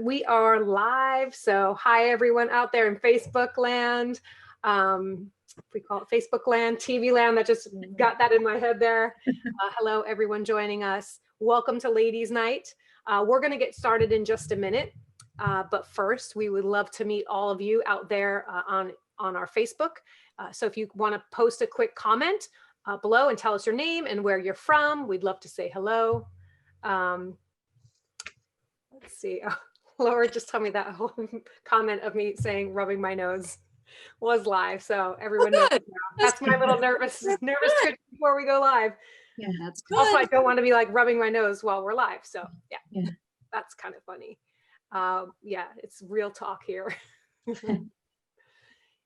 We are live, so hi everyone out there in Facebook land. We call it Facebook land, TV land, that just got that in my head there. Hello everyone joining us. Welcome to Ladies Night. We're gonna get started in just a minute, but first we would love to meet all of you out there on our Facebook. So if you wanna post a quick comment below and tell us your name and where you're from, we'd love to say hello. Let's see. Laura just told me that whole comment of me saying rubbing my nose was live, so everyone knows now. That's my little nervous twitch before we go live. Yeah, that's good. Also, I don't want to be like rubbing my nose while we're live, so yeah. That's kind of funny. Yeah, it's real talk here.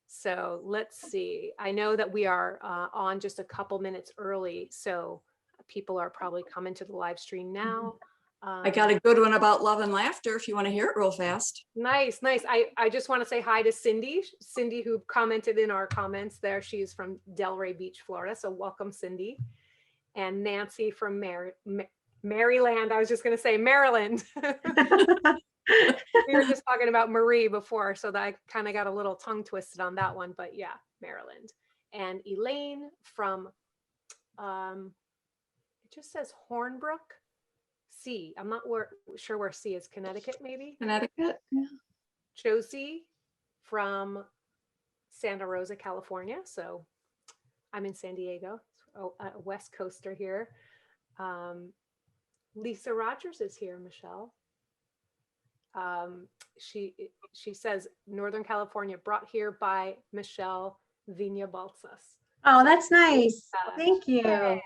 So let's see. I know that we are on just a couple minutes early, so people are probably coming to the live stream now. I got a good one about love and laughter if you want to hear it real fast. Nice. I just want to say hi to Cindy, who commented in our comments there. She's from Delray Beach, Florida. So welcome, Cindy. And Nancy from Maryland. I was just going to say Maryland. We were just talking about Marie before, so that I kind of got a little tongue twisted on that one, but yeah, Maryland. And Elaine from, it just says Hornbrook. C. I'm not sure where C is. Connecticut, maybe? Connecticut, yeah. Josie from Santa Rosa, California. So I'm in San Diego, a West Coaster here. Lisa Rogers is here, Michelle. She says Northern California, brought here by Michelle Vina Balsas. Oh, that's nice. Thank you. Yay.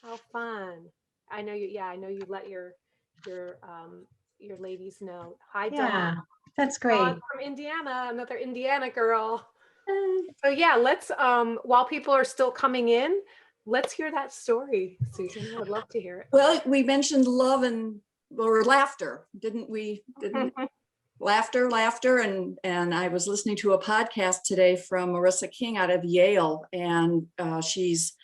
How fun. I know you. Yeah, I know you let your ladies know. Hi, Yeah, Dawn. that's great. Dawn from Indiana, another Indiana girl. So yeah, let's while people are still coming in, let's hear that story, Susan. I would love to hear it. Well, we mentioned love or laughter, didn't we? Laughter, and I was listening to a podcast today from Marissa King out of Yale, and she's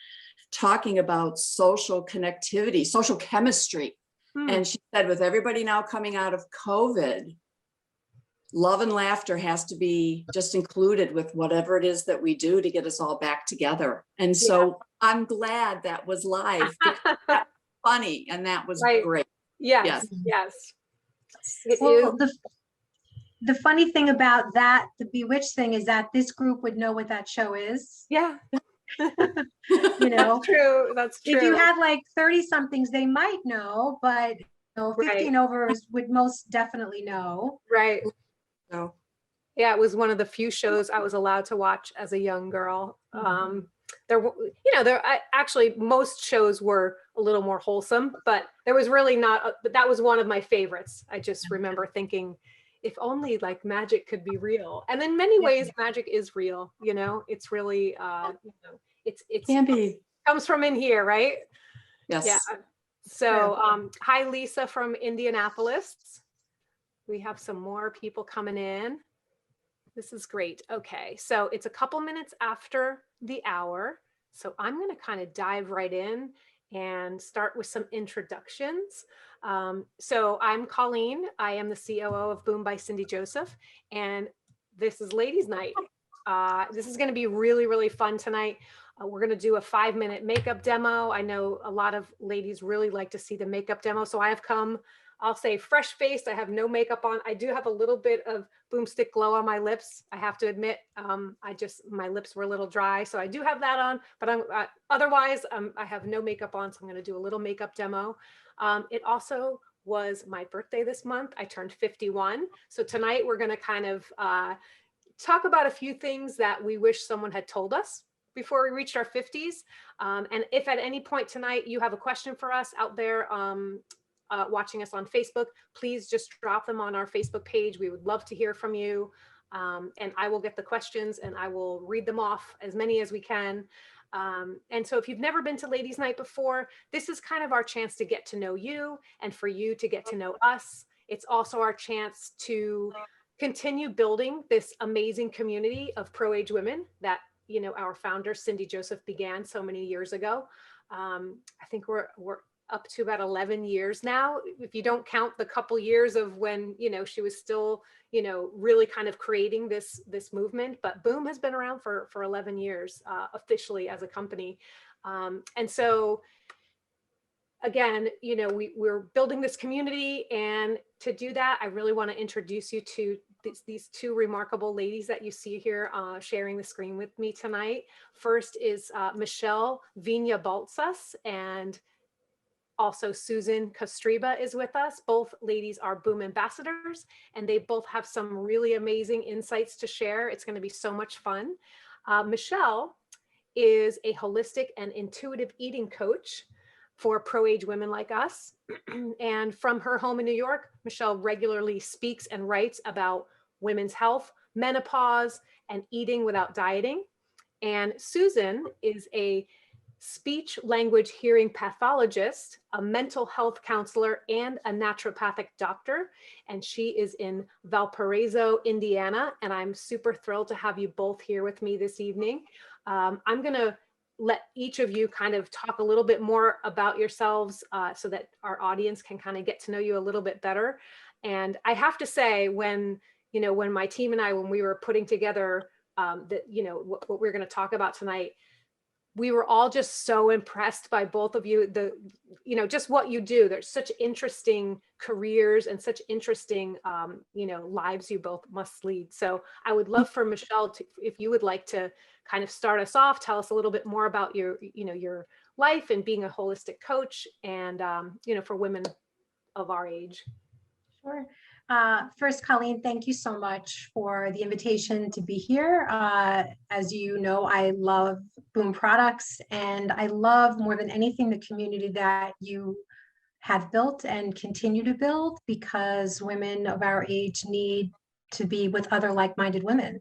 talking about social connectivity, social chemistry. And she said, with everybody now coming out of COVID, love and laughter has to be just included with whatever it is that we do to get us all back together. And so I'm glad that was live. That was funny, and that was great. Yes. Well, the funny thing about that, the Bewitched thing, is that this group would know what that show is. Yeah. You know, that's true. If you had like 30 somethings, they might know, but 50 and overs would most definitely know. Right. So yeah, it was one of the few shows I was allowed to watch as a young girl. Actually most shows were a little more wholesome, but there was really not. But that was one of my favorites. I just remember thinking, if only like magic could be real. And in many ways, magic is real. You know, it's really, it can be. Comes from in here, right? Yes. Yeah. So, hi, Lisa from Indianapolis. We have some more people coming in. This is great. Okay, so it's a couple minutes after the hour. So I'm going to kind of dive right in and start with some introductions. So I'm Colleen. I am the COO of Boom by Cindy Joseph, and this is Ladies Night. This is going to be really, really fun tonight. We're going to do a 5-minute makeup demo. I know a lot of ladies really like to see the makeup demo, so I have come, I'll say, fresh-faced. I have no makeup on. I do have a little bit of Boomstick glow on my lips. I have to admit, my lips were a little dry, so I do have that on, but otherwise, I have no makeup on, so I'm going to do a little makeup demo. It also was my birthday this month. I turned 51. So tonight we're going to kind of talk about a few things that we wish someone had told us before we reached our 50s. And if at any point tonight you have a question for us out there watching us on Facebook, please just drop them on our Facebook page. We would love to hear from you. And I will get the questions and I will read them off, as many as we can. And so if you've never been to Ladies Night before, this is kind of our chance to get to know you and for you to get to know us. It's also our chance to continue building this amazing community of pro-age women that, our founder, Cindy Joseph, began so many years ago. I think we're up to about 11 years now, if you don't count the couple years of when, she was still, really kind of creating this movement. But Boom has been around for 11 years officially as a company. And so again, we're building this community, and to do that, I really want to introduce you to these two remarkable ladies that you see here sharing the screen with me tonight. First is Michelle Vigna Baltzas, and also Susan Kostreba is with us. Both ladies are Boom ambassadors, and they both have some really amazing insights to share. It's going to be so much fun. Michelle is a holistic and intuitive eating coach for pro-age women like us. And from her home in New York, Michelle regularly speaks and writes about women's health, menopause, and eating without dieting. And Susan is a speech language hearing pathologist, a mental health counselor, and a naturopathic doctor. And she is in Valparaiso, Indiana. And I'm super thrilled to have you both here with me this evening. I'm going to let each of you kind of talk a little bit more about yourselves so that our audience can kind of get to know you a little bit better. And I have to say, when my team and I, when we were putting together what we're going to talk about tonight, we were all just so impressed by both of you, just what you do. There's such interesting careers and such interesting, lives you both must lead. So I would love for Michelle to, if you would like to kind of start us off, tell us a little bit more about your life and being a holistic coach and, for women of our age. Sure. First, Colleen, thank you so much for the invitation to be here. As you know, I love Boom products, and I love more than anything the community that you have built and continue to build, because women of our age need to be with other like-minded women.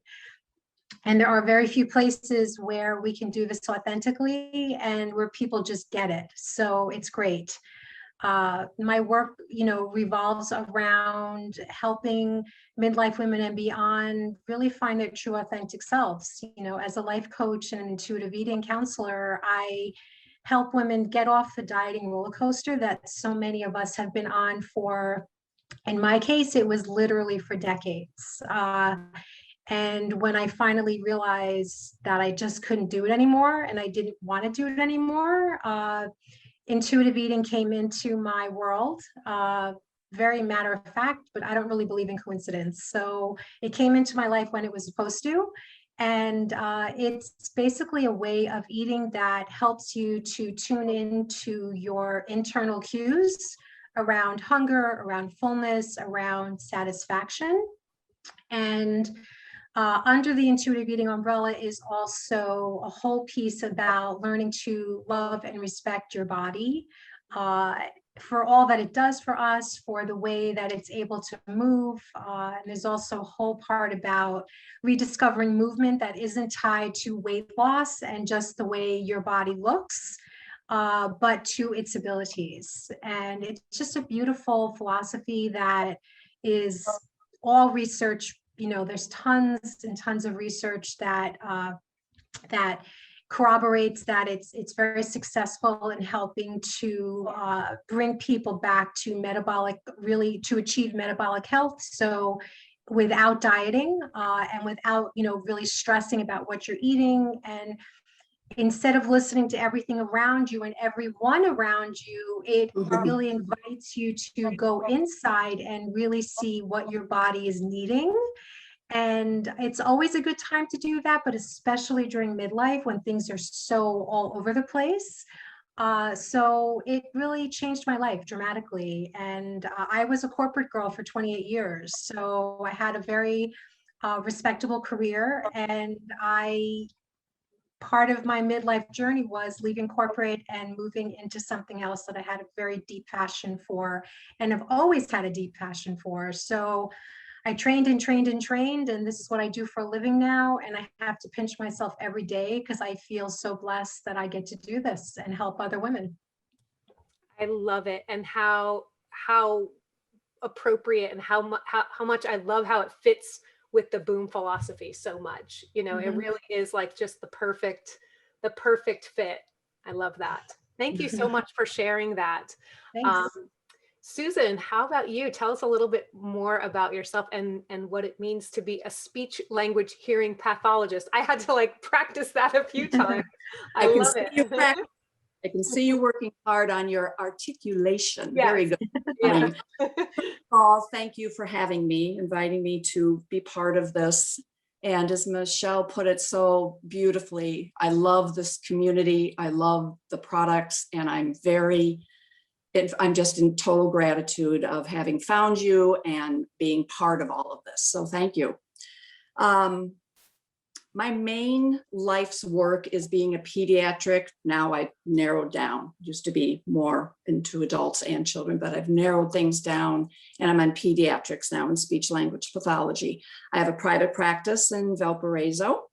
And there are very few places where we can do this authentically and where people just get it. So it's great. My work, revolves around helping midlife women and beyond really find their true authentic selves. As a life coach and an intuitive eating counselor, I help women get off the dieting roller coaster that so many of us have been on for, in my case, it was literally for decades. And when I finally realized that I just couldn't do it anymore and I didn't want to do it anymore, intuitive eating came into my world, very matter of fact, but I don't really believe in coincidence. So it came into my life when it was supposed to. And it's basically a way of eating that helps you to tune into your internal cues around hunger, around fullness, around satisfaction. And under the intuitive eating umbrella is also a whole piece about learning to love and respect your body for all that it does for us, for the way that it's able to move. And there's also a whole part about rediscovering movement that isn't tied to weight loss and just the way your body looks, but to its abilities. And it's just a beautiful philosophy that is all research. There's tons and tons of research that corroborates that it's very successful in helping to bring people back to to achieve metabolic health. So without dieting and without, really stressing about what you're eating, and instead of listening to everything around you and everyone around you, it really invites you to go inside and really see what your body is needing. And it's always a good time to do that, but especially during midlife when things are so all over the place. So it really changed my life dramatically. And I was a corporate girl for 28 years. So I had a very respectable career, and part of my midlife journey was leaving corporate and moving into something else that I had a very deep passion for and have always had a deep passion for. So I trained and trained and trained, and this is what I do for a living now. And I have to pinch myself every day because I feel so blessed that I get to do this and help other women. I love it. And how appropriate, and how much I love how it fits with the Boom philosophy so much. It really is like just the perfect fit. I love that. Thank you so much for sharing that. Thanks. Susan, how about you? Tell us a little bit more about yourself and what it means to be a speech language hearing pathologist. I had to like practice that a few times. I love it. I can see you working hard on your articulation. Yes. Very good. Yeah. Paul, thank you for having me, inviting me to be part of this. And as Michelle put it so beautifully, I love this community. I love the products, and I'm just in total gratitude of having found you and being part of all of this. So thank you. My main life's work is being a pediatric. Now I've narrowed down, used to be more into adults and children, but I've narrowed things down, and I'm on pediatrics now in speech language pathology. I have a private practice in Valparaiso,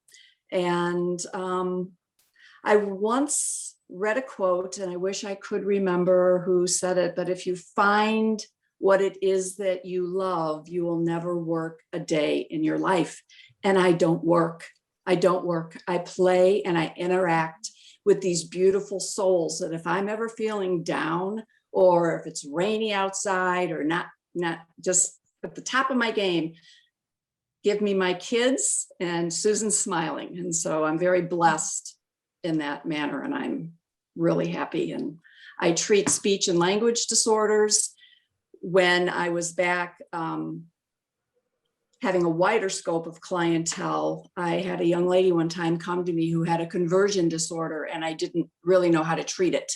and I once read a quote, and I wish I could remember who said it, but if you find what it is that you love, you will never work a day in your life. And I don't work. I play and I interact with these beautiful souls that if I'm ever feeling down, or if it's rainy outside, or not just at the top of my game, give me my kids, and Susan's smiling. And so I'm very blessed in that manner, and I'm really happy. And I treat speech and language disorders. When I was back having a wider scope of clientele, I had a young lady one time come to me who had a conversion disorder, and I didn't really know how to treat it.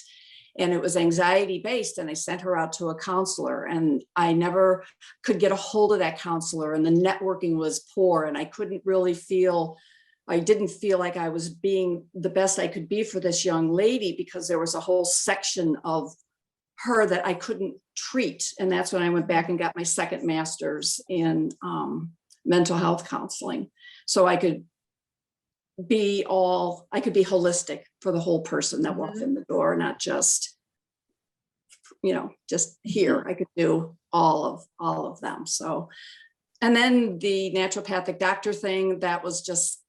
And it was anxiety based, and I sent her out to a counselor, and I never could get a hold of that counselor, and the networking was poor, and I didn't feel like I was being the best I could be for this young lady, because there was a whole section of her that I couldn't treat. And that's when I went back and got my second master's in mental health counseling. So I could be holistic for the whole person that walked in the door, not just, just here. I could do all of them. So, and then the naturopathic doctor thing, that was just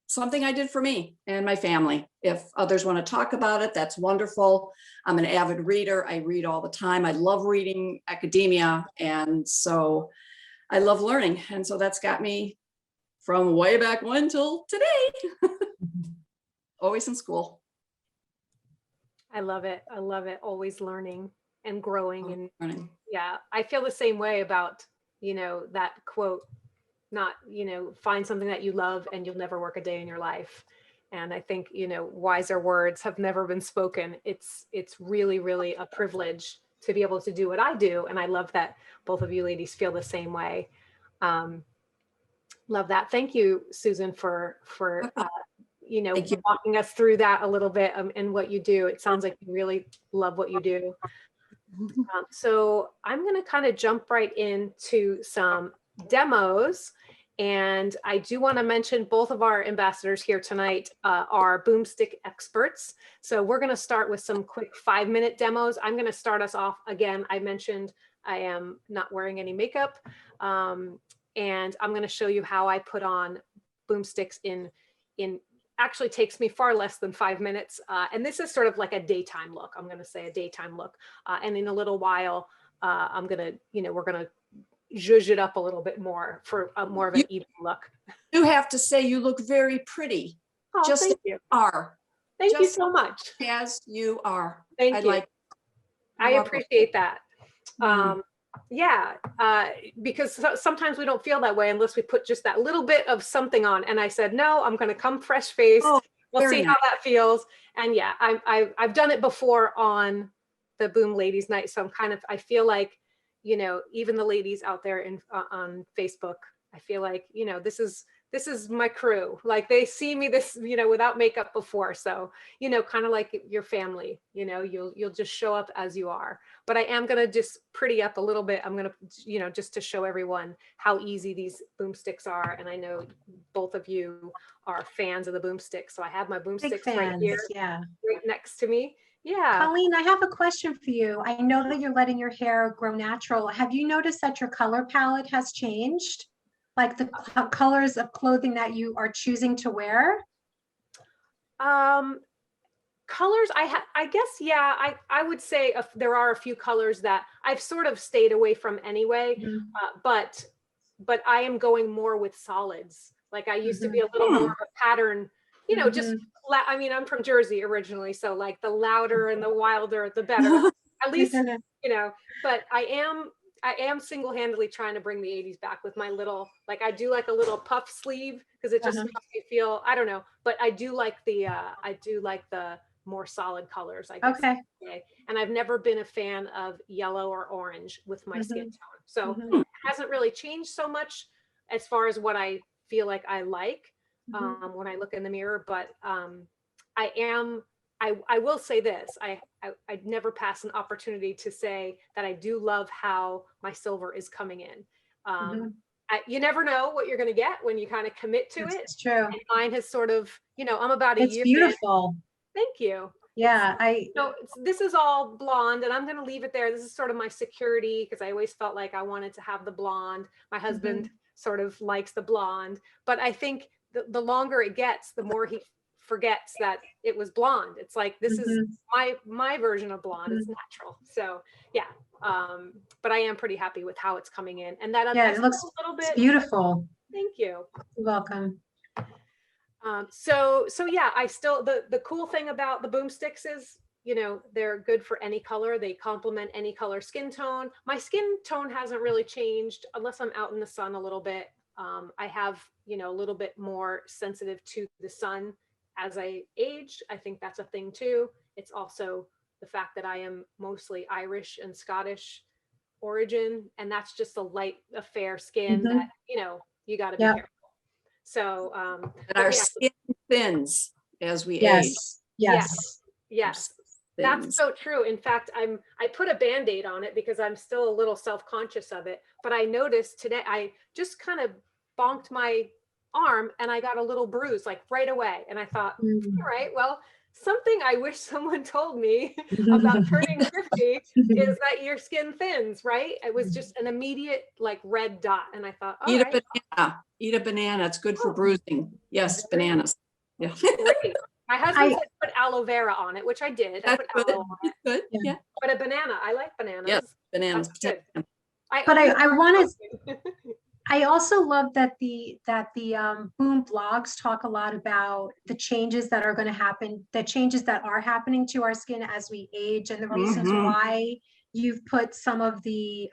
something I did for me and my family. If others want to talk about it, that's wonderful. I'm an avid reader. I read all the time. I love reading academia. And so I love learning. And so that's got me from way back when till today. Always in school. I love it. I love it. Always learning and growing. And Learning. yeah, I feel the same way about, that quote, not, find something that you love and you'll never work a day in your life. And I think, wiser words have never been spoken. It's really, really a privilege to be able to do what I do. And I love that both of you ladies feel the same way. Love that. Thank you, Susan, for walking us through that a little bit and what you do. It sounds like you really love what you do. So I'm going to kind of jump right into some demos. And I do want to mention both of our ambassadors here tonight are Boomstick experts. So we're going to start with some quick 5-minute demos. I'm going to start us off again. I mentioned I am not wearing any makeup. And I'm going to show you how I put on Boomsticks in actually takes me far less than 5 minutes. And this is sort of like a daytime look. I'm going to say a daytime look. And in a little while, I'm going to, we're going to zhuzh it up a little bit more for more of an even look. You have to say you look very pretty. Oh, just thank as you. Are. Thank you so much. As you are. Thank you. I appreciate that. Yeah, because sometimes we don't feel that way unless we put just that little bit of something on. And I said, no, I'm going to come fresh faced. We'll see how that feels. And yeah, I've done it before on the Boom Ladies Night. So I feel like, even the ladies out there on Facebook, I feel like, this is my crew. Like they see me without makeup before. So, kind of like your family, you'll just show up as you are. But I am going to just pretty up a little bit. I'm going to, just to show everyone how easy these Boomsticks are. And I know both of you are fans of the Boomstick. So I have my Boomsticks right here, right next to me. Yeah. Colleen, I have a question for you. I know that you're letting your hair grow natural. Have you noticed that your color palette has changed? Like the colors of clothing that you are choosing to wear? Colors, I guess, yeah, I would say there are a few colors that I've sort of stayed away from anyway, but I am going more with solids. Like I used to be a little more of a pattern, you know, just, I mean, I'm from Jersey originally, so like the louder and the wilder, the better, at least, you know, but I am single-handedly trying to bring the 80s back with my little, like I do like a little puff sleeve because it just makes me feel, I don't know, but I do like the more solid colors, I guess. Okay. And I've never been a fan of yellow or orange with my skin tone. So it hasn't really changed so much as far as what I feel like I like when I look in the mirror. But I will say this, I'd never pass an opportunity to say that I do love how my silver is coming in. You never know what you're going to get when you kind of commit to it. It's true. And mine has sort of, you know, I'm about a It's year beautiful. Thank you. Yeah, this is all blonde, and I'm going to leave it there. This is sort of my security because I always felt like I wanted to have the blonde. My husband sort of likes the blonde, but I think the longer it gets, the more he forgets that it was blonde. It's like, this is my version of blonde. It's natural. So yeah. But I am pretty happy with how it's coming in, and that it looks a little bit beautiful. Thank you. You're welcome. So yeah, I still, the cool thing about the Boomsticks is, you know, they're good for any color. They complement any color skin tone. My skin tone hasn't really changed unless I'm out in the sun a little bit. I have, you know, a little bit more sensitive to the sun as I aged. I think that's a thing too. It's also the fact that I am mostly Irish and Scottish origin, and that's just a fair skin that, you know, you got to be careful. So, our skin thins as we age. Yes. That's so true. In fact, I put a Band-Aid on it because I'm still a little self-conscious of it. But I noticed today, I just kind of bonked my arm and I got a little bruise like right away. And I thought, all right, well, something I wish someone told me about turning 50 is that your skin thins, right? It was just an immediate like red dot. And I thought, eat a banana. Eat a banana. It's good for bruising. Yes, bananas. Yeah. Great. My husband said put aloe vera on it, which I did. I put aloe on it. Good. Yeah. But a banana, I like bananas. Yes, bananas. I also love that the Boom blogs talk a lot about the changes that are going to happen, the changes that are happening to our skin as we age, and the reasons why you've put some of the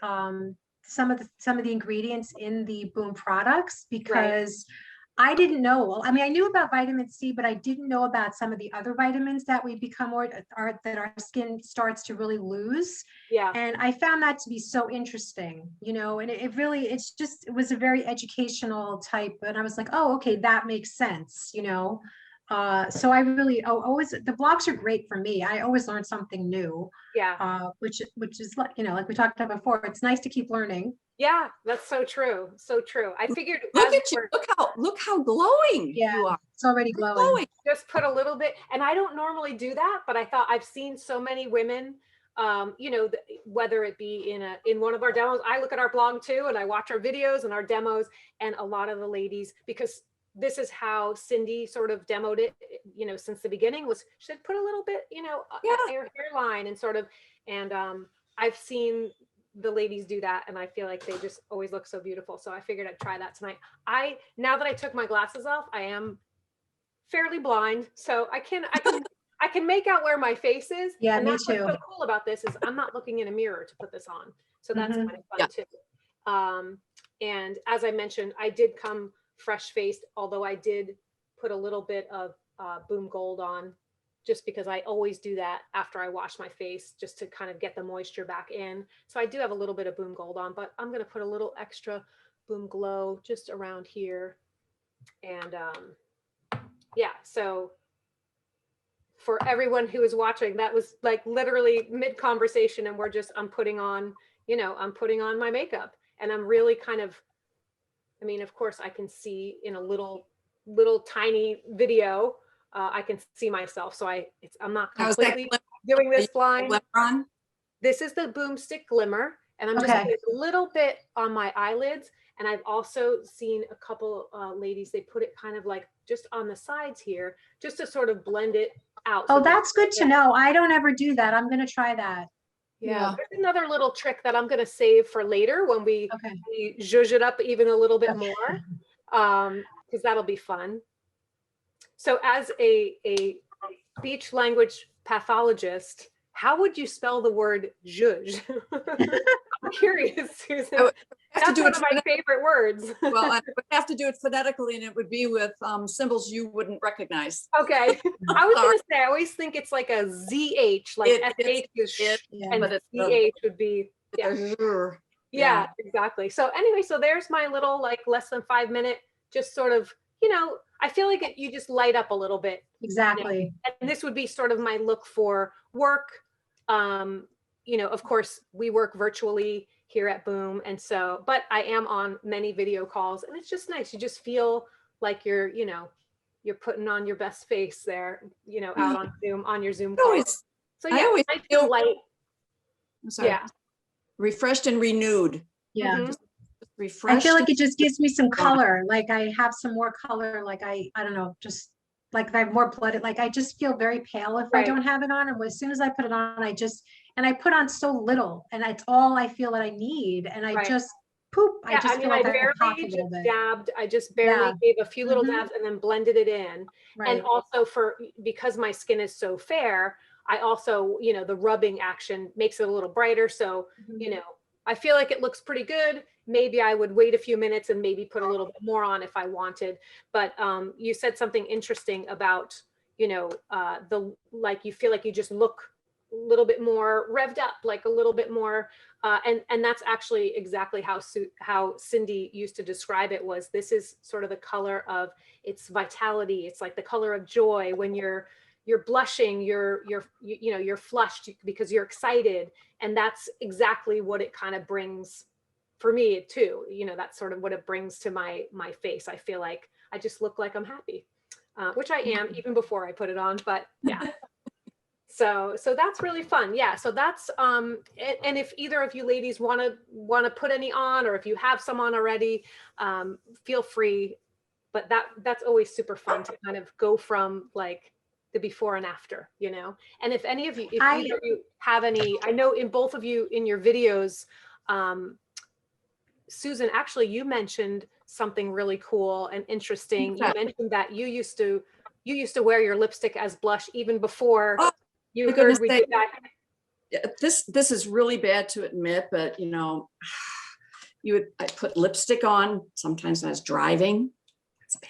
ingredients in the Boom products, because I didn't know. Well, I mean, I knew about vitamin C, but I didn't know about some of the other vitamins that we become that our skin starts to really lose. Yeah. And I found that to be so interesting, you know, and it was a very educational type. And I was like, oh, okay, that makes sense, you know. So I really always, the blogs are great for me. I always learn something new. Yeah. Which is like, you know, like we talked about before, it's nice to keep learning. Yeah, that's so true. So true. I figured look at you. Look how glowing you are. It's already glowing. Just put a little bit, and I don't normally do that, but I thought I've seen so many women, you know, whether it be in one of our demos. I look at our blog too, and I watch our videos and our demos, and a lot of the ladies, because this is how Cindy sort of demoed it, you know, since the beginning, was she said put a little bit, you know, at your hairline and sort of, and I've seen the ladies do that, and I feel like they just always look so beautiful. So I figured I'd try that tonight. Now that I took my glasses off, I am fairly blind, so I can make out where my face is. Yeah, and me that's too. What's so cool about this is I'm not looking in a mirror to put this on, so that's kind of fun too. And as I mentioned, I did come fresh faced, although I did put a little bit of Boom Gold on, just because I always do that after I wash my face, just to kind of get the moisture back in. So I do have a little bit of Boom Gold on, but I'm going to put a little extra Boom Glow just around here. And yeah, so for everyone who is watching, that was like literally mid conversation, and I'm putting on, you know, I'm putting on my makeup, and I'm really kind of, I mean, of course I can see in a little tiny video, I can see myself. So I'm not completely doing this blind. This is the Boomstick Glimmer, and I'm just putting a little bit on my eyelids. And I've also seen a couple ladies, they put it kind of like just on the sides here, just to sort of blend it out. Oh, So that's good to know. I don't ever do that. I'm going to try that. yeah, there's another little trick that I'm going to save for later when we zhuzh it up even a little bit more, because that'll be fun. So as a speech language pathologist, how would you spell the word zhuzh? I'm curious, Susan. That's one of my favorite words. Well, I would have to do it phonetically, and it would be with symbols you wouldn't recognize. Okay. I was going to say, I always think it's like a ZH, like SH is sh, and ZH would be, yeah, exactly. So anyway, so there's my little like less than 5 minute, just sort of, you know, I feel like you just light up a little bit. Exactly. You know? And this would be sort of my look for work. You know, of course, we work virtually here at Boom. And so, but I am on many video calls, and it's just nice. You just feel like you're, you know, you're putting on your best face there, you know, out on Zoom, on your Zoom call. So yeah, I always feel light. I'm sorry. Yeah. Refreshed and renewed. Yeah. Refreshed. I feel like it just gives me some color. Like I have some more color. Like I don't know, just like I have more blood. Like I just feel very pale if I don't have it on. And as soon as I put it on, I put on so little, and it's all I feel that I need. And I just poop. Yeah, I just feel like I barely just dabbed. I just barely gave a few little dabs and then blended it in. And also because my skin is so fair, I also, you know, the rubbing action makes it a little brighter. So, you know, I feel like it looks pretty good. Maybe I would wait a few minutes and maybe put a little bit more on if I wanted. But you said something interesting about, you know, like you feel like you just look a little bit more revved up, like a little bit more. And that's actually exactly how Cindy used to describe it. Was this is sort of the color of its vitality. It's like the color of joy. When you're blushing, you're flushed because you're excited. And that's exactly what it kind of brings for me too. You know, that's sort of what it brings to my face. I feel like I just look like I'm happy, which I am even before I put it on, but yeah. So that's really fun. Yeah. So that's, and if either of you ladies want to put any on, or if you have some on already, feel free, but that's always super fun to kind of go from like the before and after, you know. And if any of you, if either of you have any, I know in both of you in your videos, Susan, actually you mentioned something really cool and interesting. You mentioned that you used to wear your lipstick as blush even before you heard we did that. This is really bad to admit, but you know, I put lipstick on sometimes when I was driving. That's bad.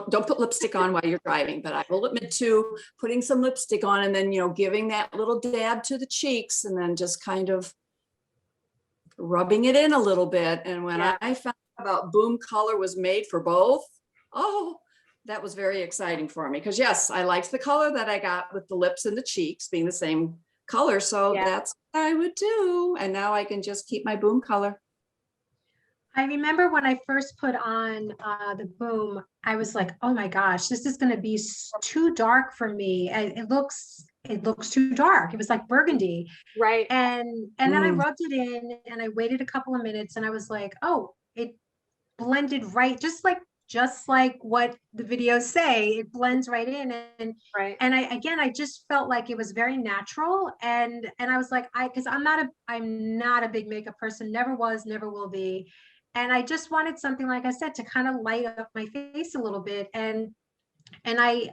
Don't put lipstick on while you're driving, but I will admit to putting some lipstick on and then, you know, giving that little dab to the cheeks and then just kind of rubbing it in a little bit. And when I found out about Boom Color was made for both, that was very exciting for me. Because yes, I liked the color that I got with the lips and the cheeks being the same color. So that's what I would do. And now I can just keep my Boom Color. I remember when I first put on the Boom, I was like, oh my gosh, this is going to be too dark for me. And it looks too dark. It was like burgundy. Right. And then I rubbed it in and I waited a couple of minutes and I was like, oh, it blended right. Just like what the videos say, it blends right in. And I just felt like it was very natural. And I was like, because I'm not a big makeup person, never was, never will be. And I just wanted something, like I said, to kind of light up my face a little bit. And I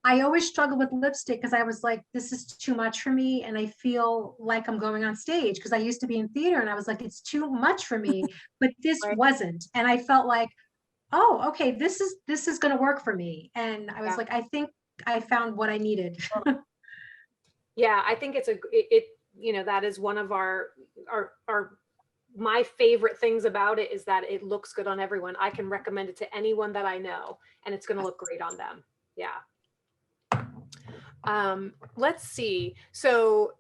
always struggle with lipstick because I was like, this is too much for me. And I feel like I'm going on stage because I used to be in theater and I was like, it's too much for me, but this wasn't. And I felt like, oh, okay, this is going to work for me. And I was like, I think I found what I needed. Yeah, I think it you know, that is one of my favorite things about it is that it looks good on everyone. I can recommend it to anyone that I know and it's going to look great on them. Yeah. Let's see. So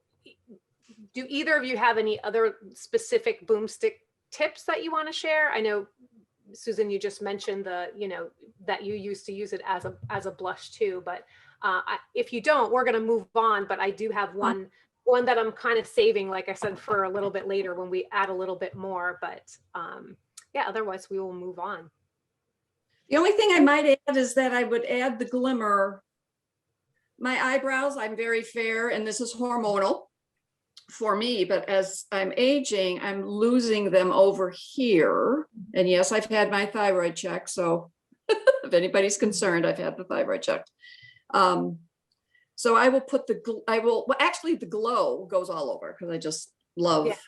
do either of you have any other specific Boomstick tips that you want to share? I know, Susan, you just mentioned that you used to use it as a blush too, but if you don't, we're going to move on. But I do have one that I'm kind of saving, like I said, for a little bit later when we add a little bit more, but yeah, otherwise we will move on. The only thing I might add is that I would add the Glimmer my eyebrows, I'm very fair, and this is hormonal for me, but as I'm aging, I'm losing them over here. And yes, I've had my thyroid check. So if anybody's concerned, I've had the thyroid check. So I will put well, actually the glow goes all over because I just love it.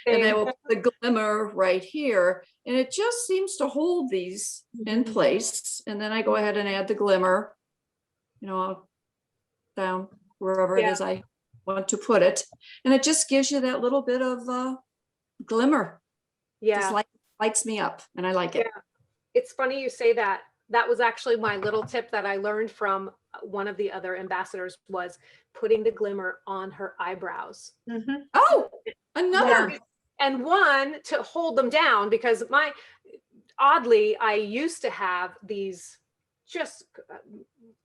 And I will put the glimmer right here, and it just seems to hold these in place. And then I go ahead and add the glimmer, down wherever it is I want to put it. And it just gives you that little bit of glimmer. Yeah. Just lights me up, and I like it. It's funny you say that. That was actually my little tip that I learned from one of the other ambassadors, was putting the glimmer on her eyebrows. Oh, another. And one, to hold them down, because oddly, I used to have these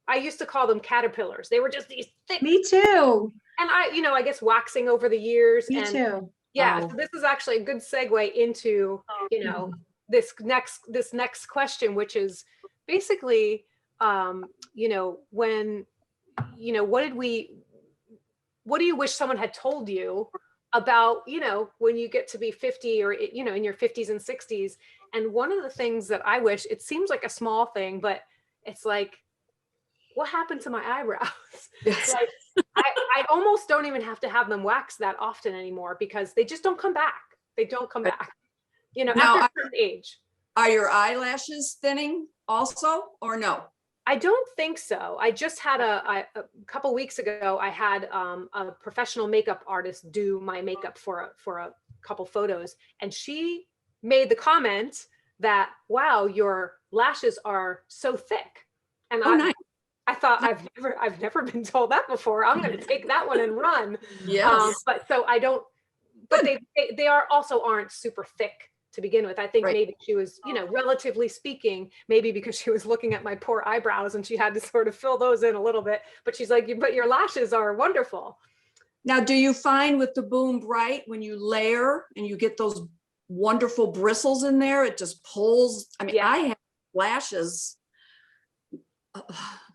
I used to call them caterpillars. They were just these thick. Me too. And I guess waxing over the years. Me too. Yeah. So this is actually a good segue into, this next question, which is basically, when, what do you wish someone had told you about, when you get to be 50 or, in your 50s and 60s? And one of the things that I wish, it seems like a small thing, but it's like, what happened to my eyebrows? Yes. Like, I almost don't even have to have them waxed that often anymore, because they just don't come back. They don't come back, Now, after a certain age. Are your eyelashes thinning also, or no? I don't think so. I just had a couple weeks ago, I had a professional makeup artist do my makeup for a couple photos. And she made the comment that, wow, your lashes are so thick. And Nice. I thought, I've never been told that before. I'm going to take that one and run. Yes. But so I don't, but they aren't super thick to begin with. I think maybe she was, relatively speaking, maybe because she was looking at my poor eyebrows and she had to sort of fill those in a little bit, but she's like, but your lashes are wonderful. Now, do you find with the Boom Bright, when you layer and you get those wonderful bristles in there, it just pulls? I mean, I have lashes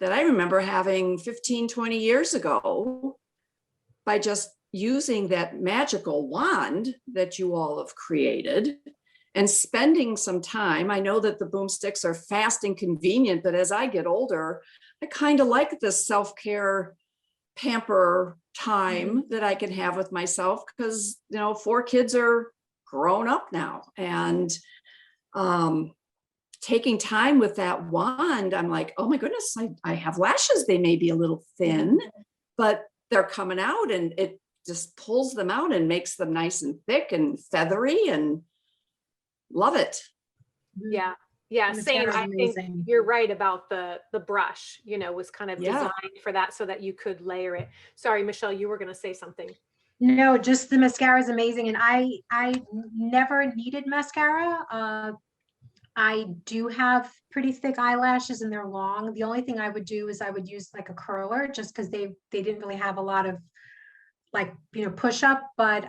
that I remember having 15, 20 years ago by just using that magical wand that you all have created and spending some time. I know that the Boomsticks are fast and convenient, but as I get older, I kind of like this self-care pamper time that I can have with myself, because 4 kids are grown up now, and taking time with that wand, I'm like, oh my goodness, I have lashes. They may be a little thin, but they're coming out, and it just pulls them out and makes them nice and thick and feathery, and love it. Yeah, same. I think you're right about the brush, was kind of designed for that, so that you could layer it. Sorry, Michelle, you were going to say something. No, just the mascara is amazing. And I never needed mascara. I do have pretty thick eyelashes and they're long. The only thing I would do is I would use like a curler, just because they didn't really have a lot of push up. But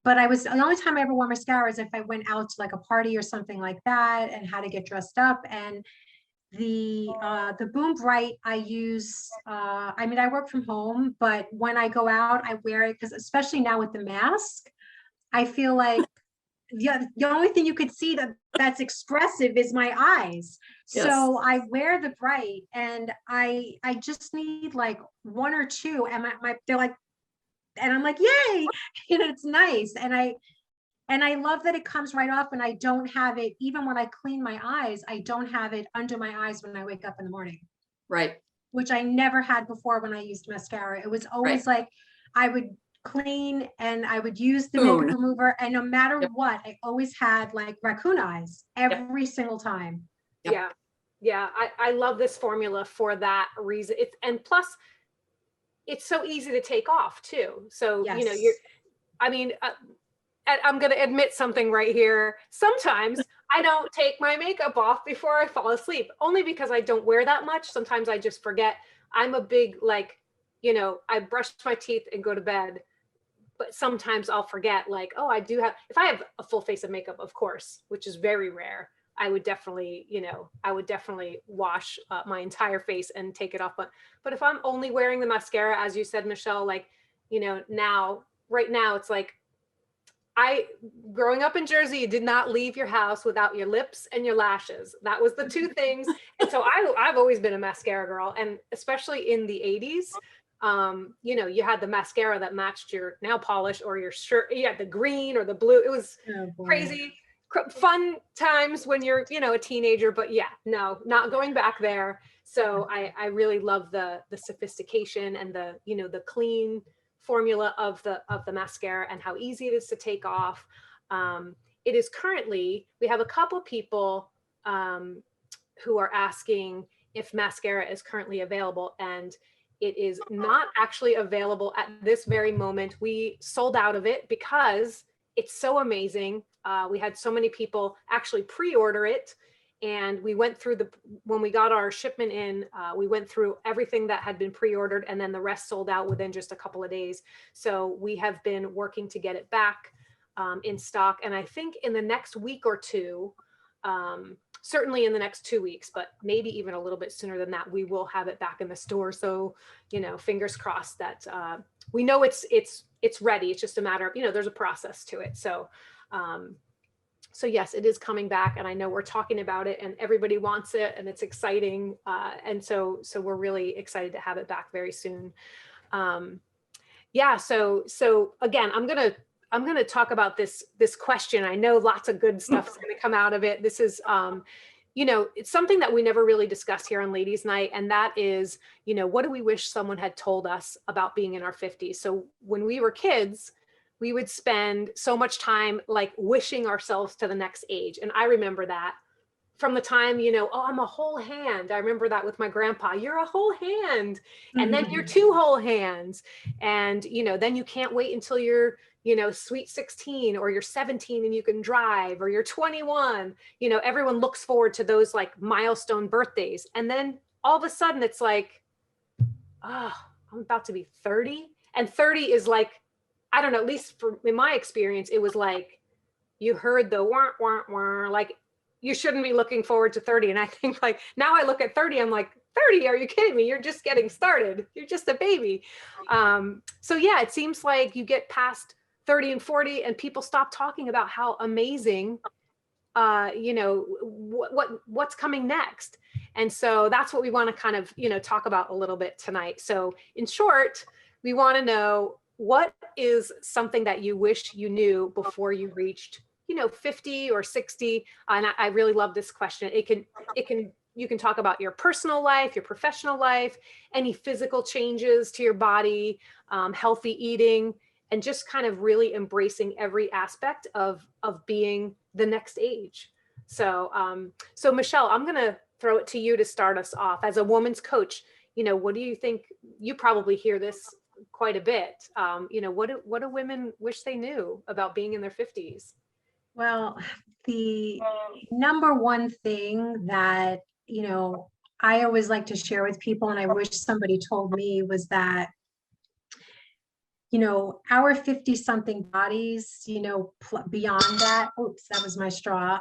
the only time I ever wore mascara is if I went out to like a party or something like that and had to get dressed up. And the Boom Bright I use, I work from home, but when I go out, I wear it, because especially now with the mask, I feel like the only thing you could see that's expressive is my eyes. Yes. So I wear the Bright, and I just need like 1 or 2, and they're like, and I'm like, yay, it's nice. And I love that it comes right off, and I don't have it, even when I clean my eyes, I don't have it under my eyes when I wake up in the morning. Right. Which I never had before when I used mascara. It was always like, I would clean and I would use the makeup remover, and no matter what, I always had like raccoon eyes every single time. I love this formula for that reason. And plus it's so easy to take off too. So I'm going to admit something right here. Sometimes I don't take my makeup off before I fall asleep, only because I don't wear that much. Sometimes I just forget. I'm a big, I brush my teeth and go to bed, but sometimes I'll forget, like, oh, I do have, if I have a full face of makeup, of course, which is very rare, I would definitely, I would definitely wash my entire face and take it off. But if I'm only wearing the mascara, as you said, Michelle, like, right now it's like, growing up in Jersey, you did not leave your house without your lips and your lashes. That was the two things. And so I've always been a mascara girl, and especially in the 80s, you had the mascara that matched your nail polish or your shirt. You had the green or the blue. It was crazy, fun times when you're, a teenager, but yeah, no, not going back there. So I really love the sophistication and the clean formula of the mascara and how easy it is to take off. It is currently, we have a couple people who are asking if mascara is currently available, and it is not actually available at this very moment. We sold out of it because it's so amazing. We had so many people actually pre-order it. And we went through when we got our shipment in, we went through everything that had been pre-ordered, and then the rest sold out within just a couple of days. So we have been working to get it back in stock. And I think in the next week or two, certainly in the next 2 weeks, but maybe even a little bit sooner than that, we will have it back in the store. So, fingers crossed that we know it's ready. It's just a matter of, there's a process to it. So yes, it is coming back, and I know we're talking about it and everybody wants it and it's exciting. And so we're really excited to have it back very soon. So again, I'm going to talk about this question. I know lots of good stuff is going to come out of it. This is, it's something that we never really discuss here on Ladies Night. And that is, what do we wish someone had told us about being in our 50s? So when we were kids, we would spend so much time like wishing ourselves to the next age. And I remember that from the time, oh, I'm a whole hand. I remember that with my grandpa, you're a whole hand. And then you're 2 whole hands. And, then you can't wait until you're, sweet 16 or you're 17 and you can drive, or you're 21. Everyone looks forward to those like milestone birthdays. And then all of a sudden it's like, oh, I'm about to be 30. And 30 is like, I don't know, at least in my experience, it was like, you heard the wah, wah, wah, like you shouldn't be looking forward to 30. And I think like, now I look at 30, I'm like, 30, are you kidding me? You're just getting started. You're just a baby. So yeah, it seems like you get past 30 and 40 and people stop talking about how amazing, what's coming next. And so that's what we want to kind of, talk about a little bit tonight. So in short, we want to know, what is something that you wish you knew before you reached, 50 or 60? And I really love this question. You can talk about your personal life, your professional life, any physical changes to your body, healthy eating, and just kind of really embracing every aspect of being the next age. So, so Michelle, I'm going to throw it to you to start us off as a woman's coach. What do you think? You probably hear this quite a bit. What do women wish they knew about being in their 50s? Well, the number one thing that, I always like to share with people, and I wish somebody told me, was that, our 50 something bodies, beyond that, oops, that was my straw,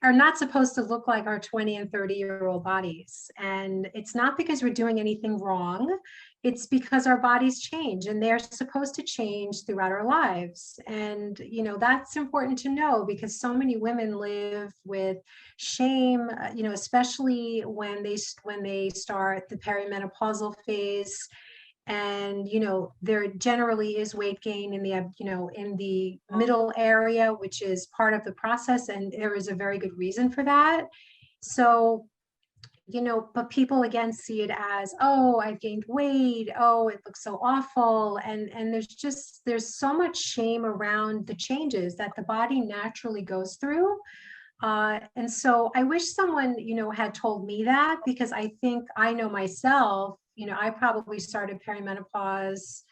are not supposed to look like our 20 and 30-year-old bodies. And it's not because we're doing anything wrong. It's because our bodies change, and they're supposed to change throughout our lives. And, that's important to know, because so many women live with shame, especially when they start the perimenopausal phase. And, there generally is weight gain in the middle area, which is part of the process. And there is a very good reason for that. So, but people again see it as, oh, I've gained weight. Oh, it looks so awful. And there's so much shame around the changes that the body naturally goes through. And so I wish someone, had told me that, because I think I know myself, I probably started perimenopause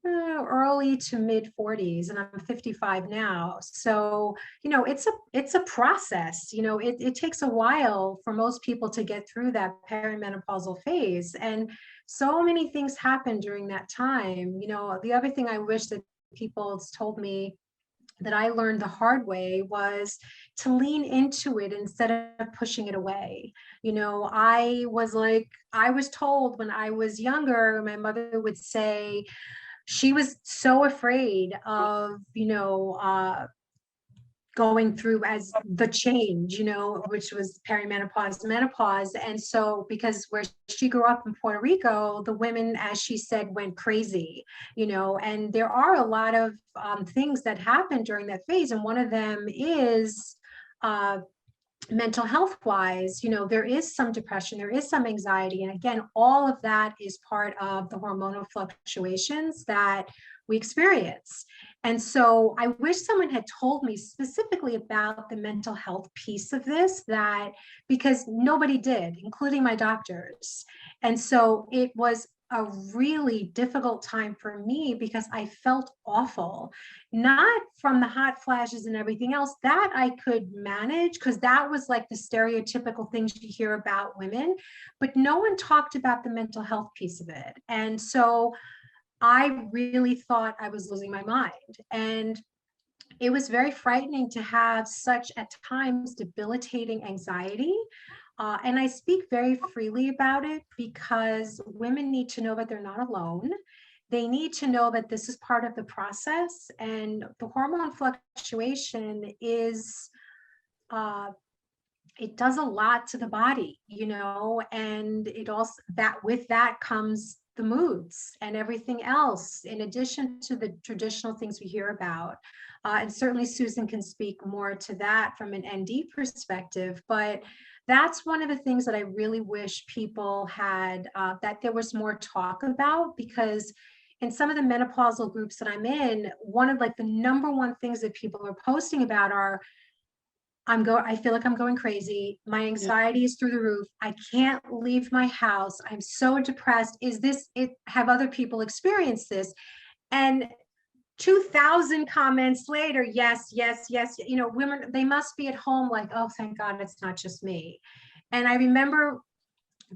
early to mid 40s, and I'm 55 now. So, it's a process. It takes a while for most people to get through that perimenopausal phase. And so many things happen during that time. The other thing I wish that people told me that I learned the hard way was to lean into it instead of pushing it away. You know, I was told when I was younger, my mother would say she was so afraid of, going through as the change, which was perimenopause, menopause. And so, because where she grew up in Puerto Rico, the women, as she said, went crazy, and there are a lot of things that happen during that phase. And one of them is mental health wise, there is some depression, there is some anxiety. And again, all of that is part of the hormonal fluctuations that we experience. And so I wish someone had told me specifically about the mental health piece of this, because nobody did, including my doctors. And so it was a really difficult time for me because I felt awful, not from the hot flashes and everything else that I could manage, because that was like the stereotypical things you hear about women, but no one talked about the mental health piece of it. And so I really thought I was losing my mind. And it was very frightening to have such, at times, debilitating anxiety. And I speak very freely about it because women need to know that they're not alone. They need to know that this is part of the process. And the hormone fluctuation is, it does a lot to the body, and it also, that with that comes the moods and everything else, in addition to the traditional things we hear about. And certainly Susan can speak more to that from an ND perspective, but that's one of the things that I really wish people had, that there was more talk about, because in some of the menopausal groups that I'm in, one of like the number one things that people are posting about are, I feel like I'm going crazy. My anxiety is through the roof. I can't leave my house. I'm so depressed. Have other people experienced this? And 2,000 comments later, yes, yes, yes. Women, they must be at home like, oh, thank God it's not just me. And I remember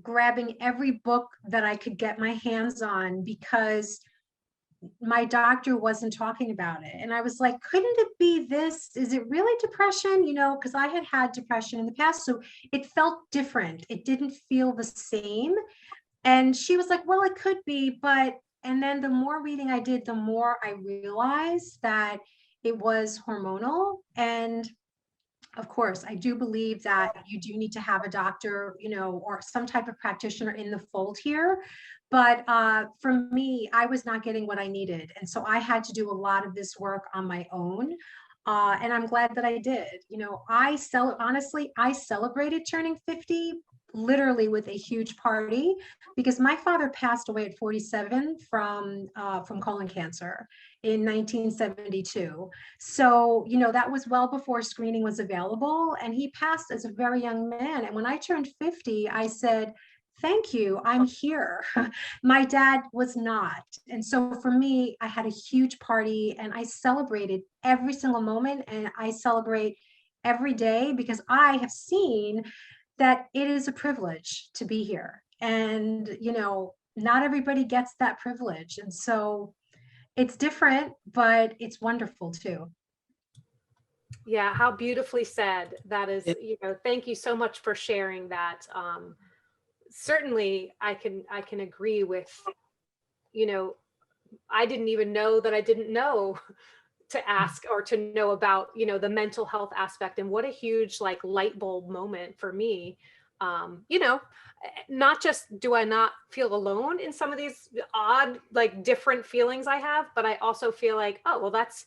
grabbing every book that I could get my hands on because my doctor wasn't talking about it. And I was like, couldn't it be this? Is it really depression? Because I had had depression in the past. So it felt different. It didn't feel the same. And she was like, well, it could be, and then the more reading I did, the more I realized that it was hormonal. And of course, I do believe that you do need to have a doctor, or some type of practitioner in the fold here. But for me, I was not getting what I needed. And so I had to do a lot of this work on my own. And I'm glad that I did. Honestly, I celebrated turning 50 literally with a huge party because my father passed away at 47 from colon cancer in 1972. So, that was well before screening was available, and he passed as a very young man. And when I turned 50, I said, thank you, I'm here. My dad was not. And so for me, I had a huge party and I celebrated every single moment, and I celebrate every day because I have seen that it is a privilege to be here. And, not everybody gets that privilege. And so it's different, but it's wonderful too. Yeah, how beautifully said. That is, thank you so much for sharing that. Certainly I can agree with, I didn't even know that I didn't know to ask or to know about, the mental health aspect, and what a huge like light bulb moment for me. Not just do I not feel alone in some of these odd, like different feelings I have, but I also feel like, oh, well, that's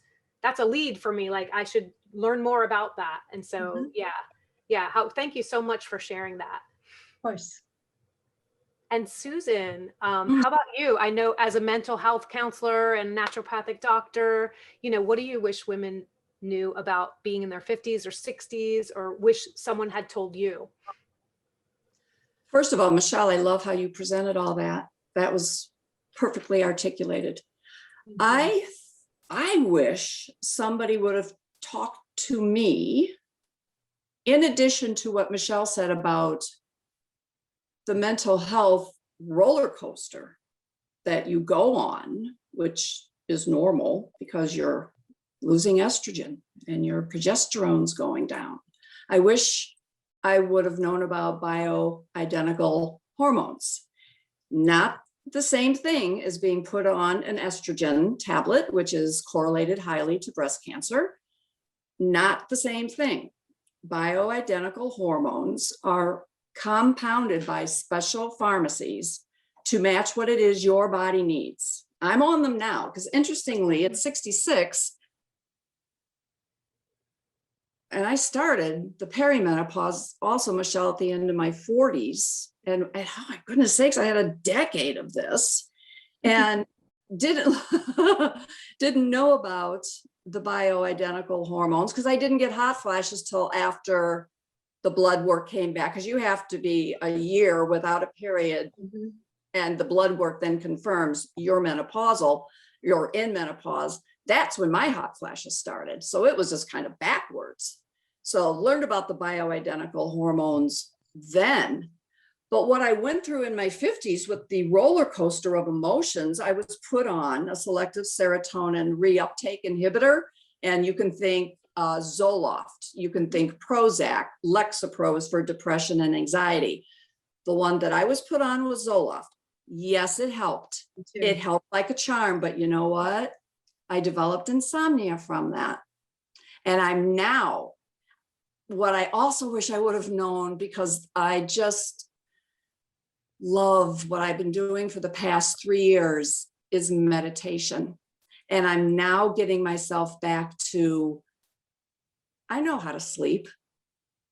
a lead for me. Like I should learn more about that. And so, thank you so much for sharing that. Of course. And Susan, how about you? I know as a mental health counselor and naturopathic doctor, what do you wish women knew about being in their 50s or 60s, or wish someone had told you? First of all, Michelle, I love how you presented all that. That was perfectly articulated. I wish somebody would have talked to me, in addition to what Michelle said about the mental health roller coaster that you go on, which is normal because you're losing estrogen and your progesterone's going down. I wish I would have known about bioidentical hormones. Not the same thing as being put on an estrogen tablet, which is correlated highly to breast cancer. Not the same thing. Bioidentical hormones are compounded by special pharmacies to match what it is your body needs. I'm on them now because interestingly, at 66, and I started the perimenopause also, Michelle, at the end of my 40s. And oh my goodness sakes, I had a decade of this and didn't know about the bioidentical hormones because I didn't get hot flashes till after the blood work came back, because you have to be a year without a period. Mm-hmm. And the blood work then confirms you're menopausal, you're in menopause. That's when my hot flashes started. So it was just kind of backwards. So learned about the bioidentical hormones then. But what I went through in my 50s with the roller coaster of emotions, I was put on a selective serotonin reuptake inhibitor. And you can think Zoloft, you can think Prozac, Lexapro is for depression and anxiety. The one that I was put on was Zoloft. Yes, it helped. It helped like a charm, but you know what? I developed insomnia from that. And I'm now, what I also wish I would have known, because I just love what I've been doing for the past 3 years, is meditation. And I'm now getting myself back to, I know how to sleep.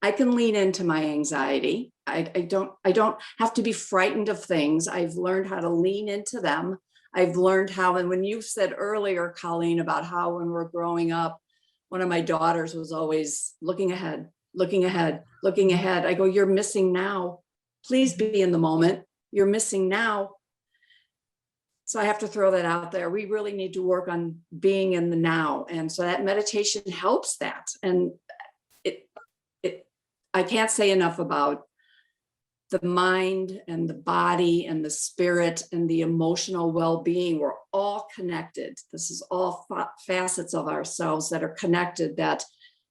I can lean into my anxiety. I don't have to be frightened of things. I've learned how to lean into them. I've learned how, and when you said earlier, Colleen, about how when we're growing up, one of my daughters was always looking ahead, looking ahead, looking ahead. I go, you're missing now. Please be in the moment. You're missing now. So I have to throw that out there. We really need to work on being in the now. And so that meditation helps that. And I can't say enough about the mind and the body and the spirit and the emotional well-being. We're all connected. This is all facets of ourselves that are connected, that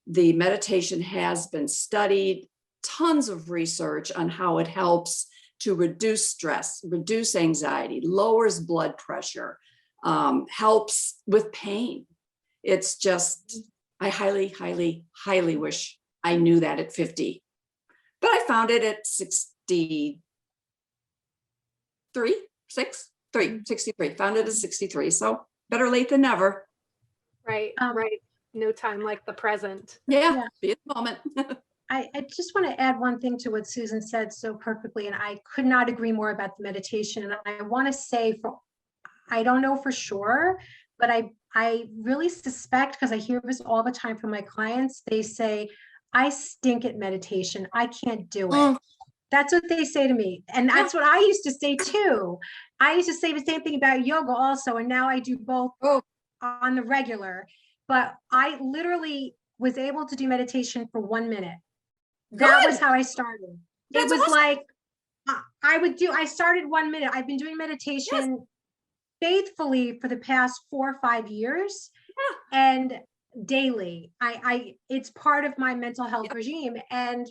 the meditation has been studied, tons of research on how it helps to reduce stress, reduce anxiety, lowers blood pressure, helps with pain. It's just, I highly, highly, highly wish I knew that at 50. But I found it at 63. Found it at 63. So better late than never. Right, right. No time like the present. Yeah. Be in the moment. I just want to add one thing to what Susan said so perfectly, and I could not agree more about the meditation. And I want to say, I don't know for sure, but I really suspect, because I hear this all the time from my clients, they say, I stink at meditation. I can't do it. That's what they say to me. And that's what I used to say too. I used to say the same thing about yoga also. And now I do both on the regular. But I literally was able to do meditation for 1 minute. That was how I started. It was awesome. Like, I started 1 minute. I've been doing meditation faithfully for the past 4 or 5 years. And daily, it's part of my mental health regime. And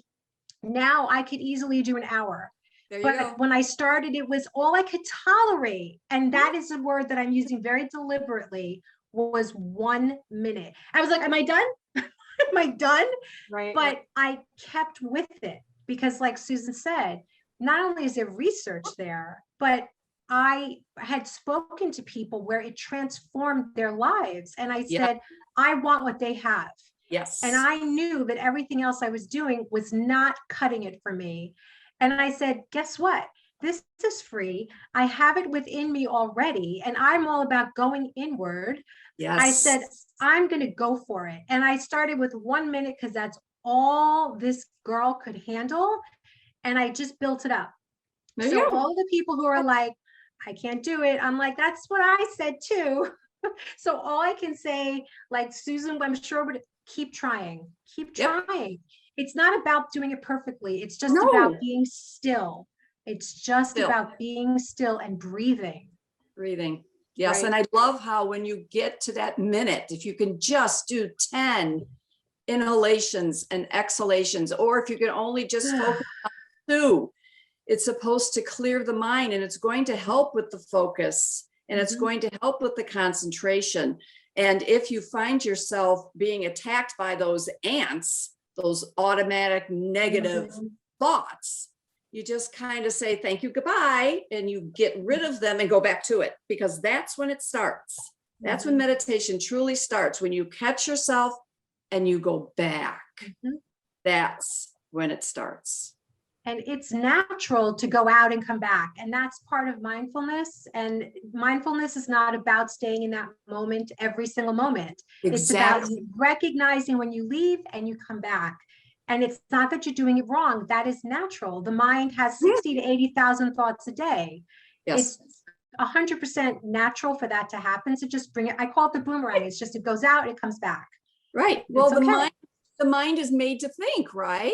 now I could easily do an hour. But when I started, it was all I could tolerate. And that is a word that I'm using very deliberately, was 1 minute. I was like, am I done? Am I done? Right. But I kept with it because, like Susan said, not only is there research there, but I had spoken to people where it transformed their lives. And I said, I want what they have. Yes. And I knew that everything else I was doing was not cutting it for me. And I said, guess what? This is free. I have it within me already. And I'm all about going inward. Yes. I said, I'm going to go for it. And I started with 1 minute because that's all this girl could handle. And I just built it up. So all the people who are like, I can't do it, I'm like, that's what I said too. So all I can say, like Susan, I'm sure, would keep trying. It's not about doing it perfectly. It's just about being still. It's just about being still and breathing. Yes. Right. And I love how when you get to that minute, if you can just do 10 inhalations and exhalations, or if you can only just focus on 2, it's supposed to clear the mind, and it's going to help with the focus, and it's going to help with the concentration. And if you find yourself being attacked by those ants, those automatic negative thoughts, you just kind of say, thank you, goodbye, and you get rid of them and go back to it, because that's when it starts. That's when meditation truly starts, when you catch yourself and you go back. That's when it starts. And it's natural to go out and come back. And that's part of mindfulness. And mindfulness is not about staying in that moment every single moment. It's about recognizing when you leave and you come back. And it's not that you're doing it wrong. That is natural. The mind has 60 to 80,000 thoughts a day. Yes. It's 100% natural for that to happen. So just bring it. I call it the boomerang. It's just, it goes out, it comes back. Right. Well, the mind is made to think, right?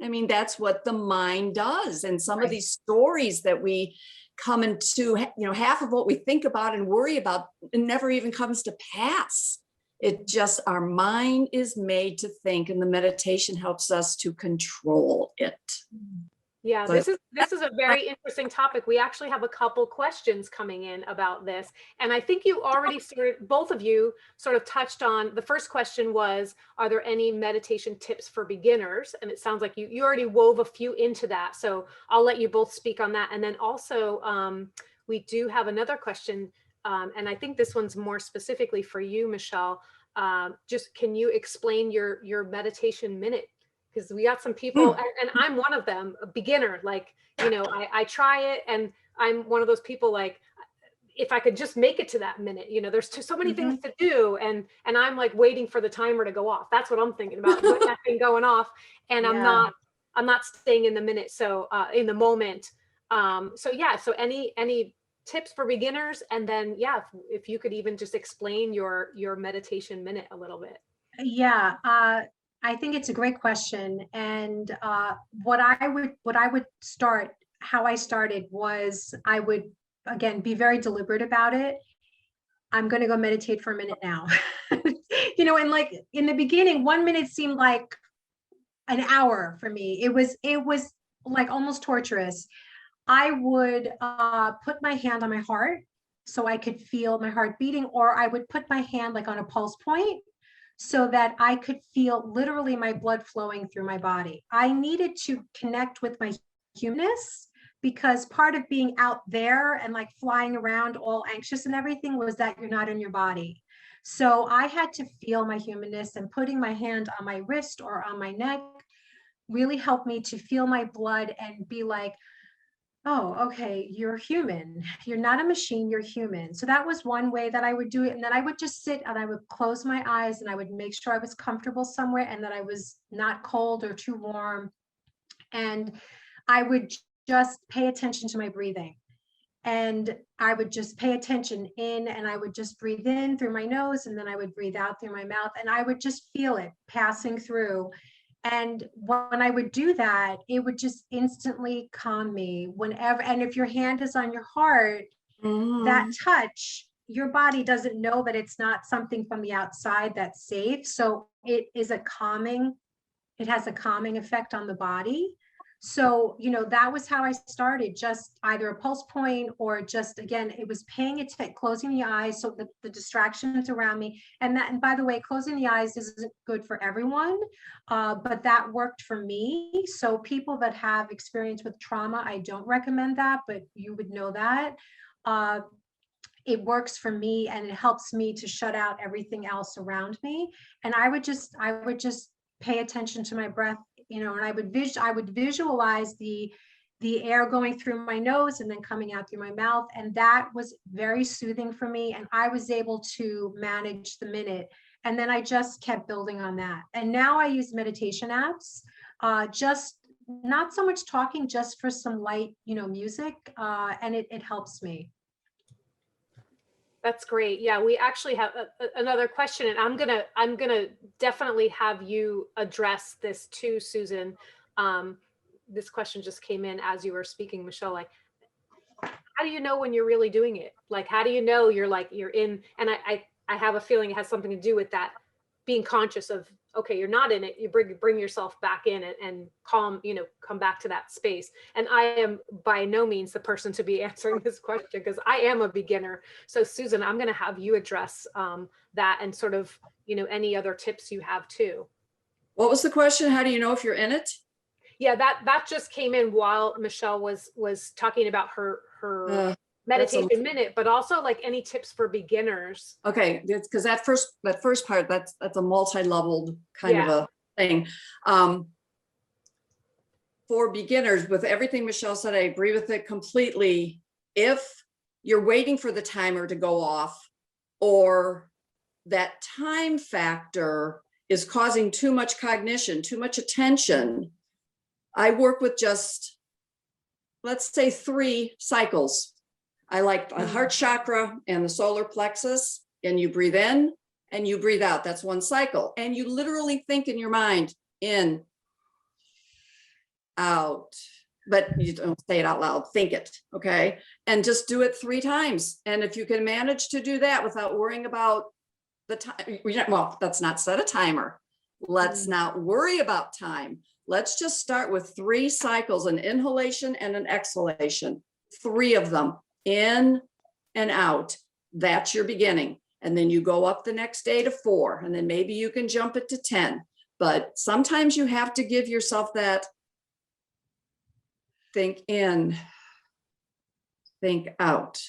I mean, that's what the mind does. And some of these stories that we come into, half of what we think about and worry about, it never even comes to pass. It just, our mind is made to think, and the meditation helps us to control it. Yeah, this is a very interesting topic. We actually have a couple questions coming in about this. And I think you already both of you sort of touched on, the first question was, are there any meditation tips for beginners? And it sounds like you already wove a few into that. So I'll let you both speak on that. And then also, we do have another question. And I think this one's more specifically for you, Michelle. Just can you explain your meditation minute? Because we got some people, and I'm one of them, a beginner, like, I try it, and I'm one of those people, like, if I could just make it to that minute, there's so many things to do, and I'm like waiting for the timer to go off. That's what I'm thinking about, what that thing going off, and I'm not staying in the minute, so in the moment. So any tips for beginners, and then if you could even just explain your meditation minute a little bit. Yeah, I think it's a great question. And what I would start, how I started was, I would, again, be very deliberate about it. I'm going to go meditate for a minute now. And like in the beginning, 1 minute seemed like an hour for me. It was like almost torturous. I would put my hand on my heart so I could feel my heart beating, or I would put my hand like on a pulse point, so that I could feel literally my blood flowing through my body. I needed to connect with my humanness, because part of being out there and like flying around all anxious and everything was that you're not in your body. So I had to feel my humanness, and putting my hand on my wrist or on my neck really helped me to feel my blood and be like, oh, okay, you're human. You're not a machine, you're human. So that was one way that I would do it. And then I would just sit and I would close my eyes, and I would make sure I was comfortable somewhere, and that I was not cold or too warm. And I would just pay attention to my breathing. And I would just pay attention in, and I would just breathe in through my nose, and then I would breathe out through my mouth, and I would just feel it passing through. And when I would do that, it would just instantly calm me whenever. And if your hand is on your heart, that touch, your body doesn't know that it's not something from the outside that's safe. So it has a calming effect on the body. So, that was how I started, just either a pulse point, or just, again, it was paying attention, closing the eyes, so that the distractions around me. And by the way, closing the eyes isn't good for everyone, but that worked for me. So people that have experience with trauma, I don't recommend that, but you would know that. It works for me, and it helps me to shut out everything else around me. And I would just pay attention to my breath, and I would visualize the air going through my nose and then coming out through my mouth. And that was very soothing for me. And I was able to manage the minute. And then I just kept building on that. And now I use meditation apps, just not so much talking, just for some light, music. And it helps me. That's great. Yeah, we actually have another question, and I'm gonna definitely have you address this too, Susan. This question just came in as you were speaking, Michelle. Like, how do you know when you're really doing it? Like, how do you know you're in, and I have a feeling it has something to do with that, being conscious of, okay, you're not in it, you bring yourself back in it and calm, come back to that space. And I am by no means the person to be answering this question, because I am a beginner. So Susan, I'm going to have you address that, and sort of, any other tips you have too. What was the question? How do you know if you're in it? Yeah, that just came in while Michelle was talking about her meditation minute, but also like any tips for beginners. Okay, because that first part, that's a multi-leveled kind of a thing. For beginners, with everything Michelle said, I agree with it completely. If you're waiting for the timer to go off, or that time factor is causing too much cognition, too much attention, I work with just, let's say, 3 cycles. I like the heart chakra and the solar plexus, and you breathe in and you breathe out. That's 1 cycle. And you literally think in your mind, in, out, but you don't say it out loud, think it, okay? And just do it 3 times. And if you can manage to do that without worrying about the time, well, let's not set a timer. Let's not worry about time. Let's just start with 3 cycles, an inhalation and an exhalation, 3 of them, in and out. That's your beginning. And then you go up the next day to 4, and then maybe you can jump it to 10. But sometimes you have to give yourself that think in, think out.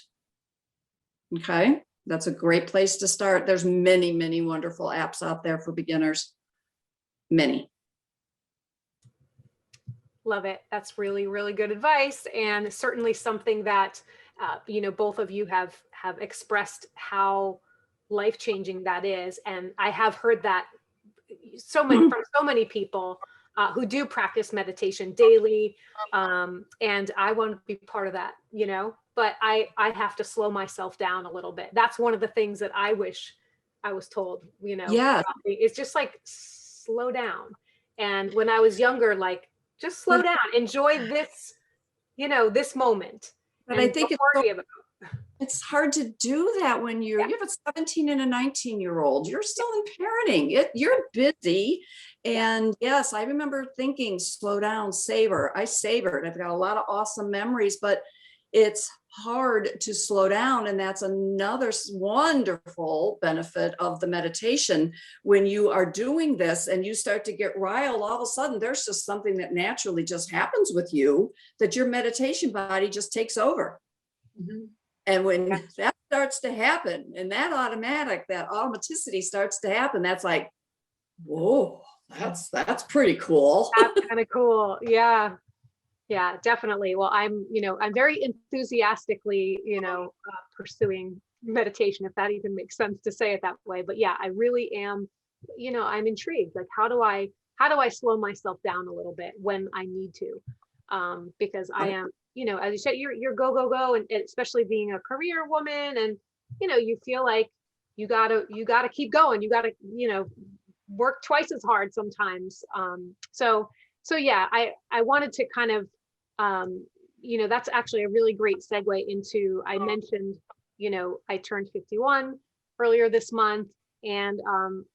Okay, that's a great place to start. There's many, many wonderful apps out there for beginners. Many. Love it. That's really, really good advice, and certainly something that both of you have expressed how life-changing that is. And I have heard that from so many people who do practice meditation daily, and I want to be part of that, but I have to slow myself down a little bit. That's one of the things that I wish I was told, Yeah, it's just like, slow down. And when I was younger, like, just slow down, enjoy this, this moment. but I think it's hard to do that when you have a 17 and a 19-year-old. You're still in parenting. You're busy. And yes, I remember thinking, slow down, savor. I savored. I've got a lot of awesome memories, but it's hard to slow down. And that's another wonderful benefit of the meditation. When you are doing this and you start to get riled, all of a sudden there's just something that naturally just happens with you, that your meditation body just takes over. And when that starts to happen, and that automaticity starts to happen, that's like, whoa, that's pretty cool. That's kind of cool. Yeah. Yeah, definitely. Well, I'm very enthusiastically, pursuing meditation, if that even makes sense to say it that way. But yeah, I really am, I'm intrigued. Like, how do I slow myself down a little bit when I need to? Because I am, as you said, you're go, and especially being a career woman, and, you feel like you gotta keep going. You gotta, work twice as hard sometimes. So yeah, I wanted to kind of, that's actually a really great segue into, I mentioned, I turned 51 earlier this month, and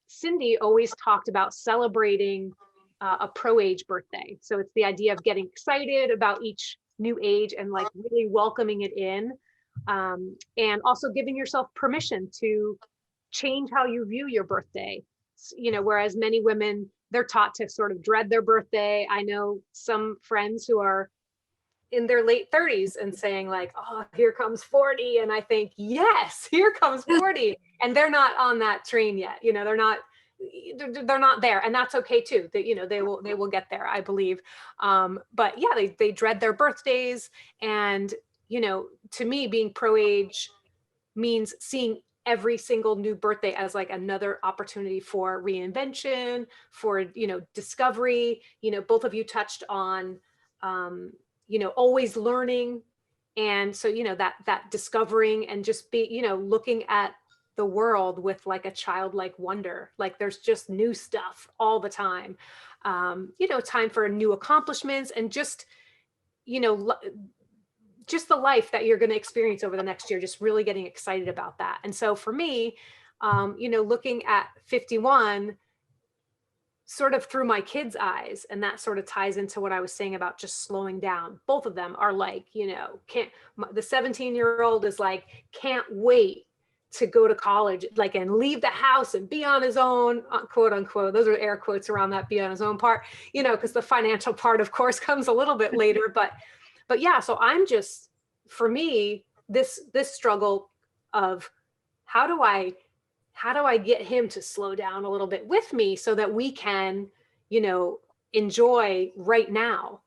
Cindy always talked about celebrating a pro-age birthday. So it's the idea of getting excited about each new age and like really welcoming it in, and also giving yourself permission to change how you view your birthday. Whereas many women, they're taught to sort of dread their birthday. I know some friends who are in their late 30s and saying like, oh, here comes 40. And I think, yes, here comes 40. And they're not on that train yet. They're not there. And that's okay too. That, they will get there, I believe. But yeah, they dread their birthdays. And, to me, being pro-age means seeing every single new birthday as like another opportunity for reinvention, for, discovery. Both of you touched on, always learning. And so, that discovering and just be, looking at the world with like a childlike wonder, like there's just new stuff all the time. Time for new accomplishments, and just, just the life that you're going to experience over the next year, just really getting excited about that. And so for me, looking at 51 sort of through my kids' eyes, and that sort of ties into what I was saying about just slowing down. Both of them are like, the 17-year-old is like, can't wait to go to college, like, and leave the house and be on his own, quote unquote. Those are air quotes around that be on his own part, because the financial part, of course, comes a little bit later. But yeah, so I'm just, for me, this struggle of how do I get him to slow down a little bit with me so that we can, enjoy right now.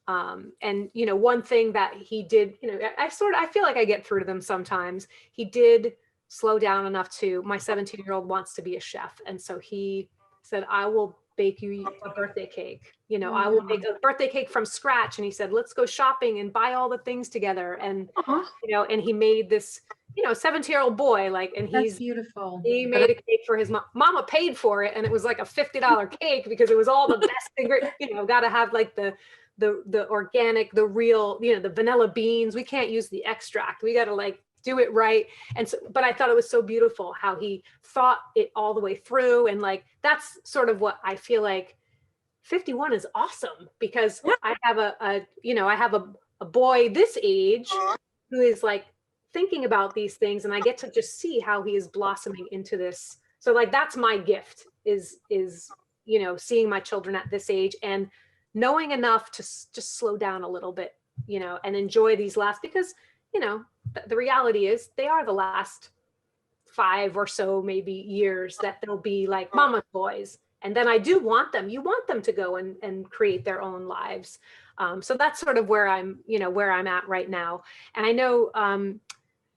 And one thing that he did, I feel like I get through to them sometimes. He did slow down enough to, my 17-year-old wants to be a chef. And so he said, I will bake you a birthday cake. I will make a birthday cake from scratch. And he said, let's go shopping and buy all the things together. And, and he made this, 17-year-old boy, like, and That's beautiful. He made a cake for his mom. Mama paid for it. And it was like a $50 cake because it was all the best ingredient, got to have like the organic, the real, the vanilla beans. We can't use the extract. We got to like do it right. And so, but I thought it was so beautiful how he thought it all the way through. And like, that's sort of what I feel like 51 is awesome, because I have a boy this age who is like thinking about these things, and I get to just see how he is blossoming into this. So like, that's my gift is, seeing my children at this age and knowing enough to just slow down a little bit, and enjoy these last, because, the reality is they are the last 5 or so maybe years that they'll be like mama's boys. And then you want them to go and create their own lives. So that's sort of where I'm at right now. And I know,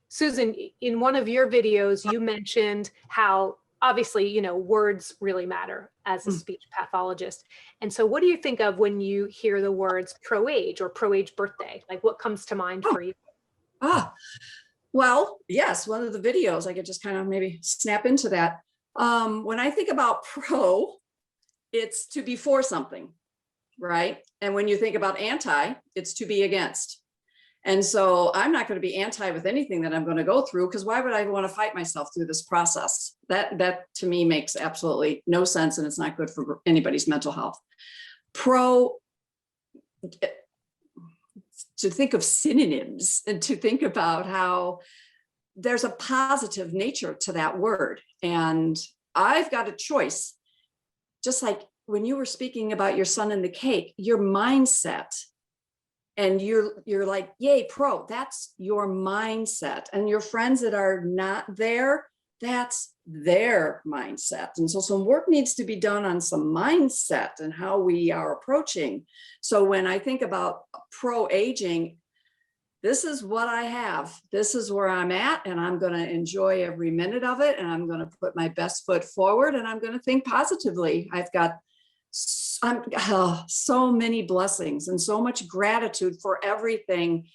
Susan, in one of your videos, you mentioned how obviously, words really matter as a speech pathologist. And so what do you think of when you hear the words pro-age or pro-age birthday? Like, what comes to mind for you? Well, yes, one of the videos, I could just kind of maybe snap into that. When I think about pro, it's to be for something, right? And when you think about anti, it's to be against. And so I'm not going to be anti with anything that I'm going to go through, because why would I want to fight myself through this process? That to me makes absolutely no sense, and it's not good for anybody's mental health. Pro, to think of synonyms and to think about how there's a positive nature to that word. And I've got a choice, just like when you were speaking about your son and the cake, your mindset. And you're like, yay, pro, that's your mindset. And your friends that are not there, that's their mindset. And so some work needs to be done on some mindset and how we are approaching. So when I think about pro-aging, this is what I have. This is where I'm at, and I'm going to enjoy every minute of it. And I'm going to put my best foot forward, and I'm going to think positively. I've got so many blessings and so much gratitude for everything.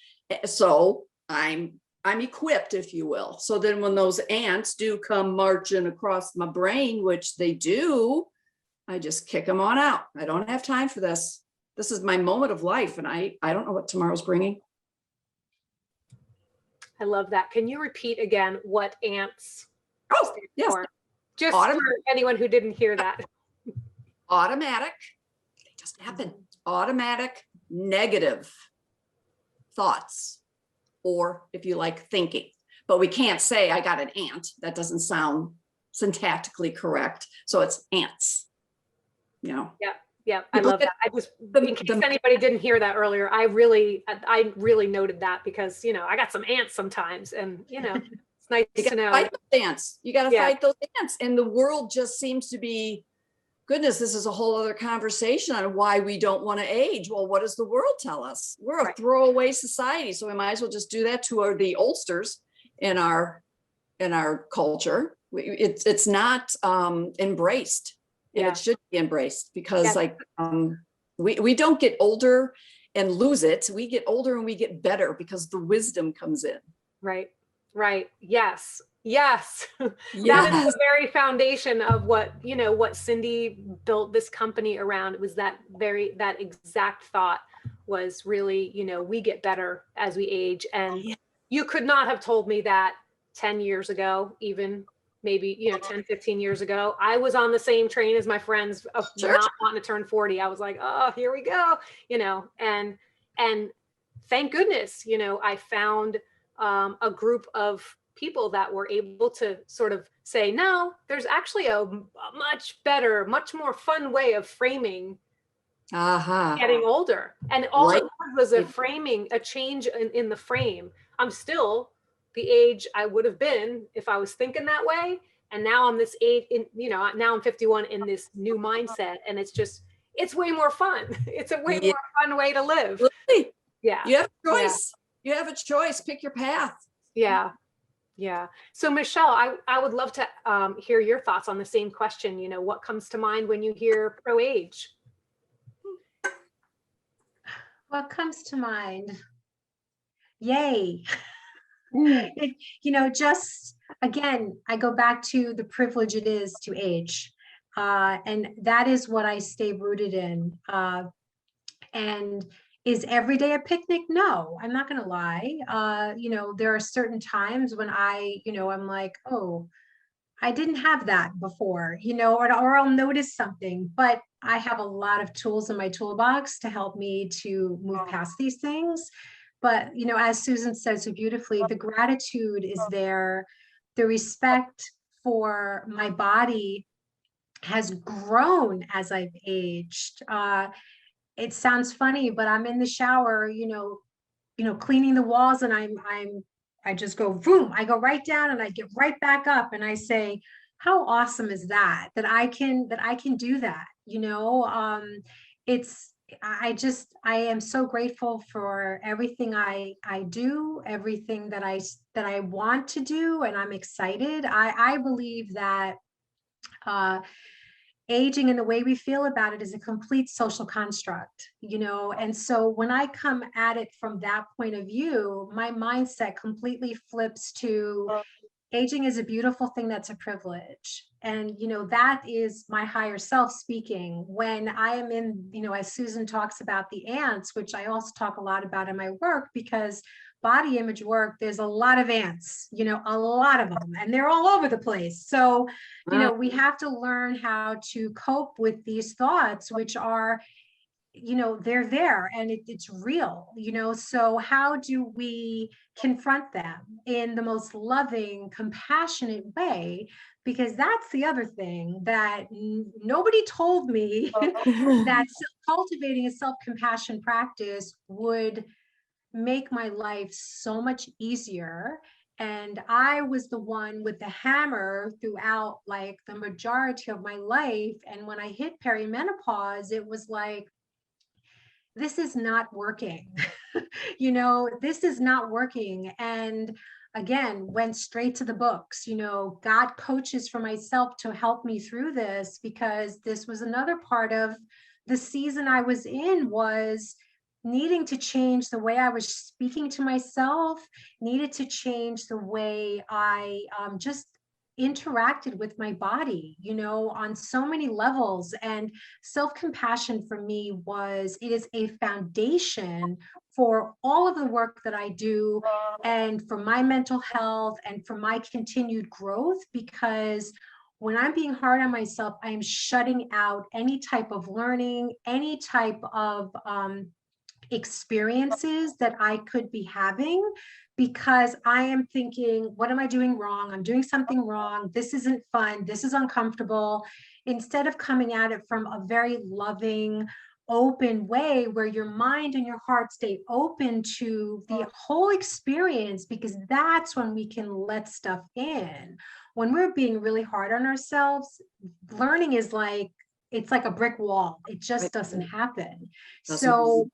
So I'm equipped, if you will. So then when those ants do come marching across my brain, which they do, I just kick them on out. I don't have time for this. This is my moment of life, and I don't know what tomorrow's bringing. I love that. Can you repeat again what ants stand for? Just for anyone who didn't hear that. Automatic, they just happen. Automatic negative thoughts, or if you like, thinking. But we can't say I got an ant. That doesn't sound syntactically correct. So it's ants, Yeah, I love that. I just, in case anybody didn't hear that earlier, I really noted that, because, I got some ants sometimes, and, it's nice to know. Fight those ants. You got to fight those ants. And the world just seems to be, goodness, this is a whole other conversation on why we don't want to age. Well, what does the world tell us? We're a throwaway society. So we might as well just do that to the oldsters in our culture. It's not embraced. And it should be embraced, because we don't get older and lose it. We get older and we get better because the wisdom comes in. Right. Yes. That is the very foundation of what Cindy built this company around. It was that exact thought was really, we get better as we age. And Yeah. you could not have told me that 10 years ago, even maybe, 10, 15 years ago. I was on the same train as my friends of Sure. not wanting to turn 40. I was like, oh, here we go, and thank goodness, I found a group of people that were able to sort of say, no, there's actually a much better, much more fun way of framing getting older. And all it was a framing, a change in the frame. I'm still the age I would have been if I was thinking that way. And now I'm this age, now I'm 51 in this new mindset. And it's way more fun. It's a way more fun way to live. Really? Yeah. You have a choice. You have a choice. Pick your path. Yeah. Yeah. So Michelle, I would love to hear your thoughts on the same question. What comes to mind when you hear pro-age? What comes to mind? Yay. Just again, I go back to the privilege it is to age. And that is what I stay rooted in. And is every day a picnic? No, I'm not going to lie. There are certain times when I'm like, oh, I didn't have that before, or I'll notice something, but I have a lot of tools in my toolbox to help me to move past these things. But, as Susan said so beautifully, the gratitude is there. The respect for my body has grown as I've aged. It sounds funny, but I'm in the shower, cleaning the walls, and I just go boom, I go right down and I get right back up and I say, how awesome is that I can do that. I am so grateful for everything I do, everything that I want to do, and I'm excited. I believe that aging and the way we feel about it is a complete social construct, and so when I come at it from that point of view, my mindset completely flips to aging is a beautiful thing, that's a privilege. And that is my higher self speaking when I am in, as Susan talks about the ants, which I also talk a lot about in my work, because body image work, there's a lot of ants, a lot of them, and they're all over the place. So we have to learn how to cope with these thoughts, which are, they're there and it's real, so how do we confront them in the most loving, compassionate way? Because that's the other thing that nobody told me, that cultivating a self-compassion practice would make my life so much easier. And I was the one with the hammer throughout like the majority of my life. And when I hit perimenopause, it was like, this is not working. This is not working. And again, went straight to the books, got coaches for myself to help me through this, because this was another part of the season I was in, was needing to change the way I was speaking to myself, needed to change the way I just interacted with my body, on so many levels. And self-compassion for me it is a foundation for all of the work that I do, and for my mental health and for my continued growth, because when I'm being hard on myself, I am shutting out any type of learning, any type of experiences that I could be having, because I am thinking, what am I doing wrong? I'm doing something wrong. This isn't fun. This is uncomfortable. Instead of coming at it from a very loving, open way, where your mind and your heart stay open to the whole experience, because that's when we can let stuff in. When we're being really hard on ourselves, learning is like, it's like a brick wall. It just doesn't happen. So,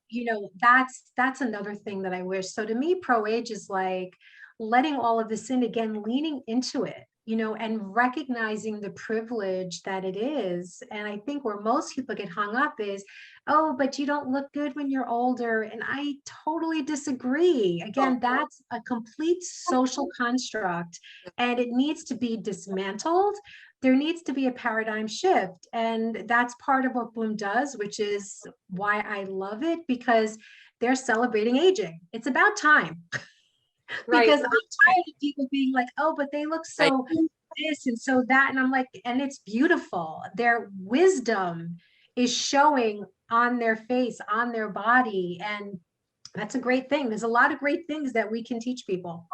that's another thing that I wish. So to me, pro-age is like letting all of this in again, leaning into it, and recognizing the privilege that it is. And I think where most people get hung up is, oh, but you don't look good when you're older. And I totally disagree. Again, that's a complete social construct, and it needs to be dismantled. there needs to be a paradigm shift. And that's part of what Boom does, which is why I love it, because they're celebrating aging. It's about time. Right. Because I'm tired of people being like, oh, but they look so this and so that. And I'm like, and it's beautiful. Their wisdom is showing on their face, on their body. And that's a great thing. There's a lot of great things that we can teach people.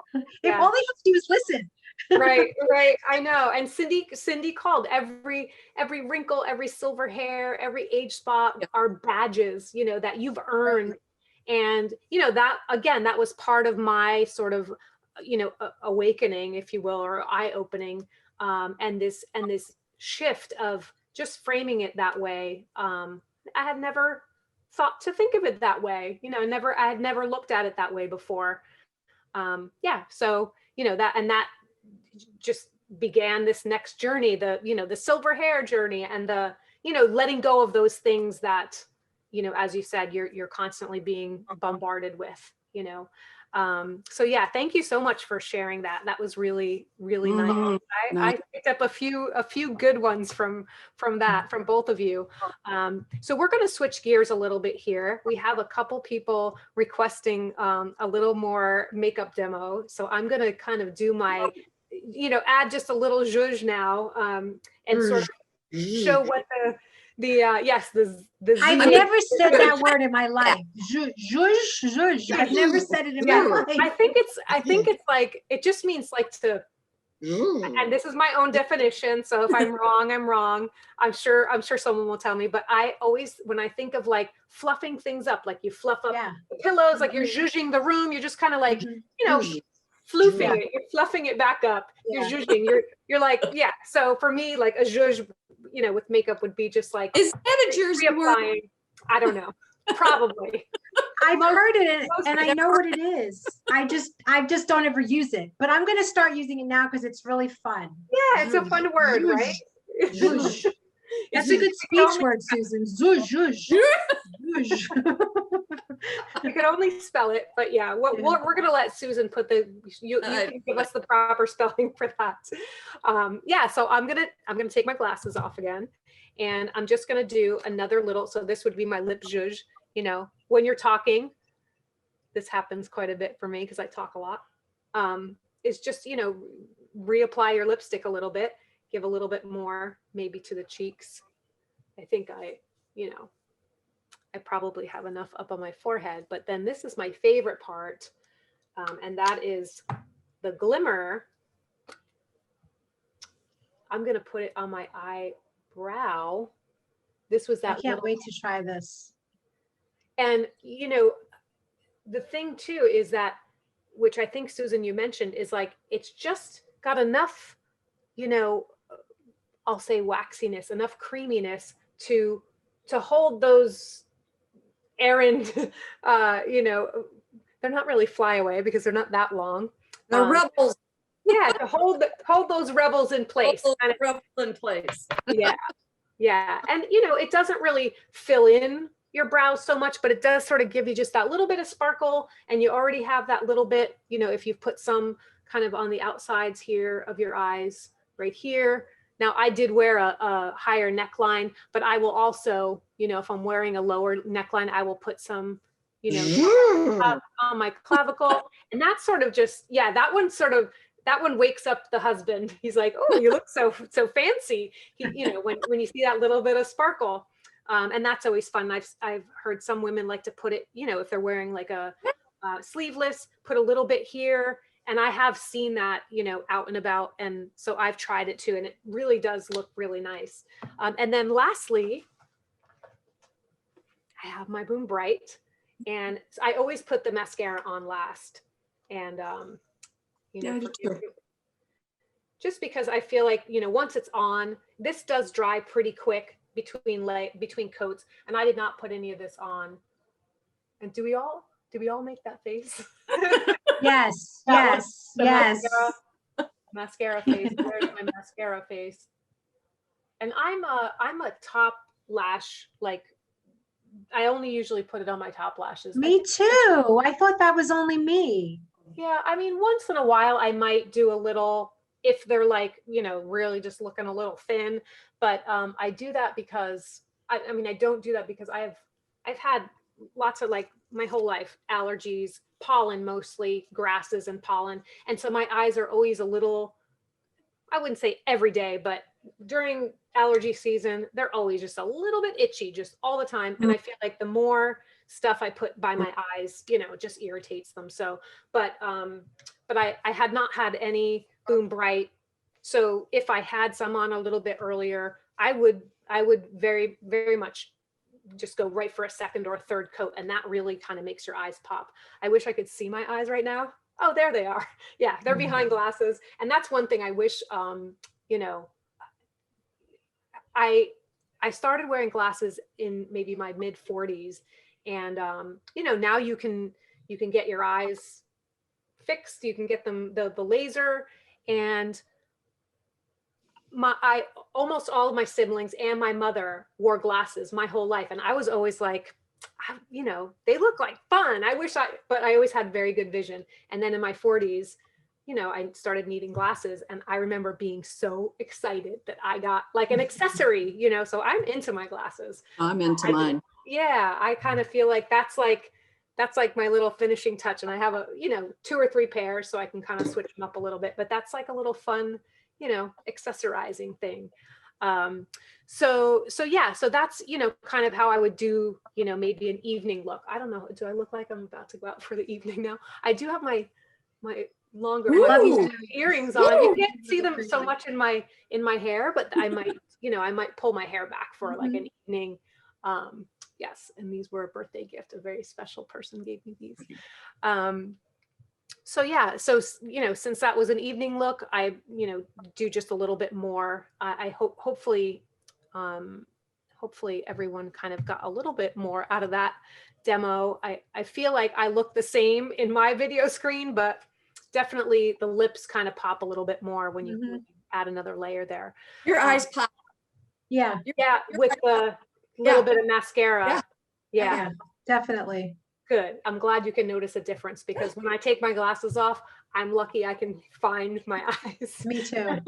If all they have to do is listen. Right. I know. And Cindy called every wrinkle, every silver hair, every age spot are badges, that you've earned. And, that, again, that was part of my sort of, awakening, if you will, or eye-opening, and this shift of just framing it that way. I had never thought to think of it that way. I had never looked at it that way before. So, that just began this next journey, the silver hair journey, and the, letting go of those things that, as you said, you're constantly being bombarded with, so yeah, thank you so much for sharing that. That was really, really nice. I picked up a few good ones from both of you. So we're going to switch gears a little bit here. We have a couple people requesting a little more makeup demo. So I'm going to kind of do my, add just a little zhuzh now, and sort of show what the I've never said that word in my life. Zhuzh. I've never said it in my life. I think it's like, it just means like to, and this is my own definition. So if I'm wrong, I'm wrong. I'm sure someone will tell me, but I always, when I think of like fluffing things up, like you fluff up the pillows, like you're zhuzhing the room, you're just kind of like, floofing it, you're fluffing it back up, you're zhuzhing, you're like, so for me, like a zhuzh, with makeup would be just like, is that a Jersey word? I don't know, probably. I've heard it and I know what it is. I just don't ever use it, but I'm going to start using it now because it's really fun. Yeah, it's a fun word, right? Zhuzh. That's a good speech word, Susan. Zhuzh. You can only spell it, but yeah, we're gonna let Susan put you can give us the proper spelling for that. So I'm gonna take my glasses off again, and I'm just gonna do another little. So this would be my lip zhuzh. When you're talking, this happens quite a bit for me because I talk a lot. It's just reapply your lipstick a little bit, give a little bit more, maybe to the cheeks. I think I probably have enough up on my forehead, but then this is my favorite part, and that is the Glimmer. I'm going to put it on my eyebrow. This was that. I can't wait to try this. And, the thing too is that, which I think, Susan, you mentioned, is like, it's just got enough, I'll say waxiness, enough creaminess to hold those errand, they're not really fly away because they're not that long. The rebels. Yeah, to hold those rebels in place. Rebels in place. Yeah. And, it doesn't really fill in your brows so much, but it does sort of give you just that little bit of sparkle. And you already have that little bit, if you've put some kind of on the outsides here of your eyes, right here. Now, I did wear a higher neckline, but I will also, if I'm wearing a lower neckline, I will put some, on my clavicle. And that's sort of just, that one wakes up the husband. He's like, oh, you look so fancy. When you see that little bit of sparkle. And that's always fun. I've heard some women like to put it, if they're wearing like a sleeveless, put a little bit here. And I have seen that, out and about. And so I've tried it too. And it really does look really nice. And then lastly, I have my Boom Bright. And I always put the mascara on last. And, just because I feel like, once it's on, this does dry pretty quick between coats. And I did not put any of this on. And do we all make that face? Yes. Mascara face. Where's my mascara face? And I'm a top lash, like I only usually put it on my top lashes. Me too. I thought that was only me. Yeah, I mean, once in a while I might do a little if they're like, really just looking a little thin. But I do that because I mean, I don't do that because I've had lots of, like, my whole life, allergies, pollen, mostly grasses and pollen. And so my eyes are always a little, I wouldn't say every day, but during allergy season, they're always just a little bit itchy, just all the time. And I feel like the more stuff I put by my eyes, it just irritates them. So, but I had not had any Boom Bright. So if I had some on a little bit earlier, I would very, very much just go right for a second or a third coat. And that really kind of makes your eyes pop. I wish I could see my eyes right now. Oh, there they are. Yeah, they're behind glasses. And that's one thing I wish, I started wearing glasses in maybe my mid 40s. And, now you can get your eyes fixed. You can get them the laser. And almost all of my siblings and my mother wore glasses my whole life. And I was always like, they look like fun. But I always had very good vision. And then in my 40s, I started needing glasses, and I remember being so excited that I got like an accessory, so I'm into my glasses. I'm into mine. Yeah. I kind of feel like that's like my little finishing touch. And I have 2 or 3 pairs, so I can kind of switch them up a little bit, but that's like a little fun, accessorizing thing. So that's, kind of how I would do, maybe an evening look. I don't know. Do I look like I'm about to go out for the evening now? I do have my longer earrings on. You can't see them so much in my hair, but I might pull my hair back for like an evening. Yes. And these were a birthday gift. A very special person gave me these. So yeah, so, since that was an evening look, I, do just a little bit more. I hopefully everyone kind of got a little bit more out of that demo. I feel like I look the same in my video screen, but definitely the lips kind of pop a little bit more when you add another layer there. Your eyes pop. Yeah. Yeah, with the little bit of mascara. Yeah, definitely. Good. I'm glad you can notice a difference, because when I take my glasses off, I'm lucky I can find my eyes. Me too.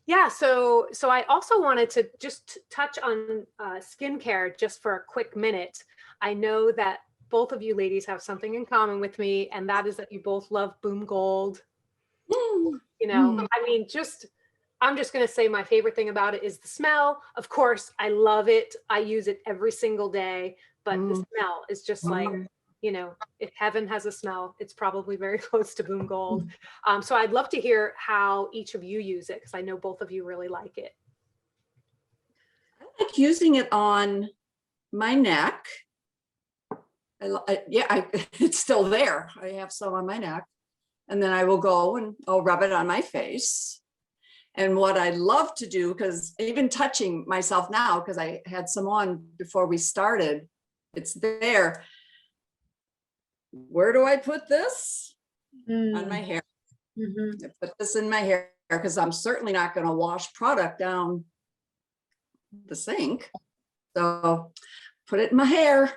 Yeah. So I also wanted to just touch on skincare just for a quick minute. I know that both of you ladies have something in common with me, and that is that you both love Boom Gold. I mean, I'm just going to say my favorite thing about it is the smell. Of course, I love it. I use it every single day, but the smell is just like, if heaven has a smell, it's probably very close to Boom Gold. So I'd love to hear how each of you use it, because I know both of you really like it. I like using it on my neck. It's still there. I have some on my neck, and then I will go and I'll rub it on my face. And what I love to do, because even touching myself now, because I had some on before we started, it's there. Where do I put this? On my hair. I put this in my hair because I'm certainly not going to wash product down the sink. So put it in my hair.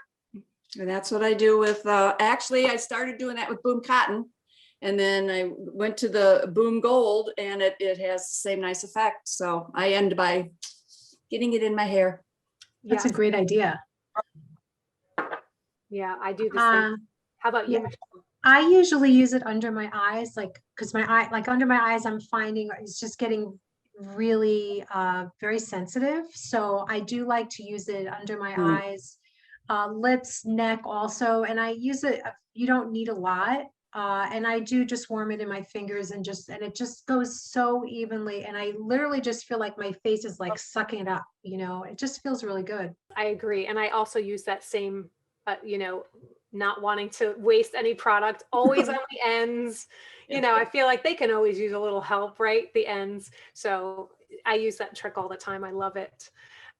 And that's what I do with, actually, I started doing that with Boom Cotton. And then I went to the Boom Gold, and it has the same nice effect. So I end by getting it in my hair. That's a great idea. Yeah, I do the same. How about you, Michelle? I usually use it under my eyes, because under my eyes, I'm finding it's just getting really very sensitive. So I do like to use it under my eyes, lips, neck also. And I use it, you don't need a lot. And I do just warm it in my fingers, and it just goes so evenly. And I literally just feel like my face is like sucking it up, it just feels really good. I agree. And I also use that same, not wanting to waste any product, always on the ends. I feel like they can always use a little help, right? The ends. So I use that trick all the time. I love it.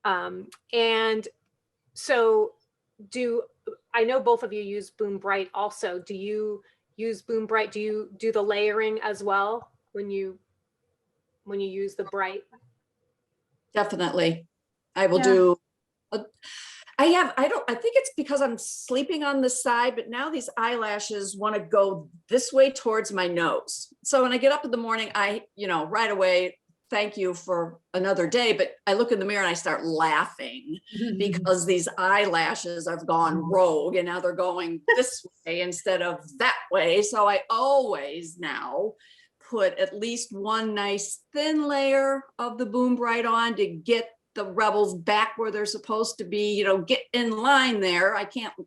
And so I know both of you use Boom Bright also. Do you use Boom Bright? Do you do the layering as well when you use the bright? Definitely. I will do, I think it's because I'm sleeping on the side, but now these eyelashes want to go this way towards my nose. So when I get up in the morning, right away, thank you for another day, but I look in the mirror and I start laughing because these eyelashes have gone rogue and now they're going this way instead of that way. So I always now put at least one nice thin layer of the Boom Bright on to get the rebels back where they're supposed to be, get in line there. I can't go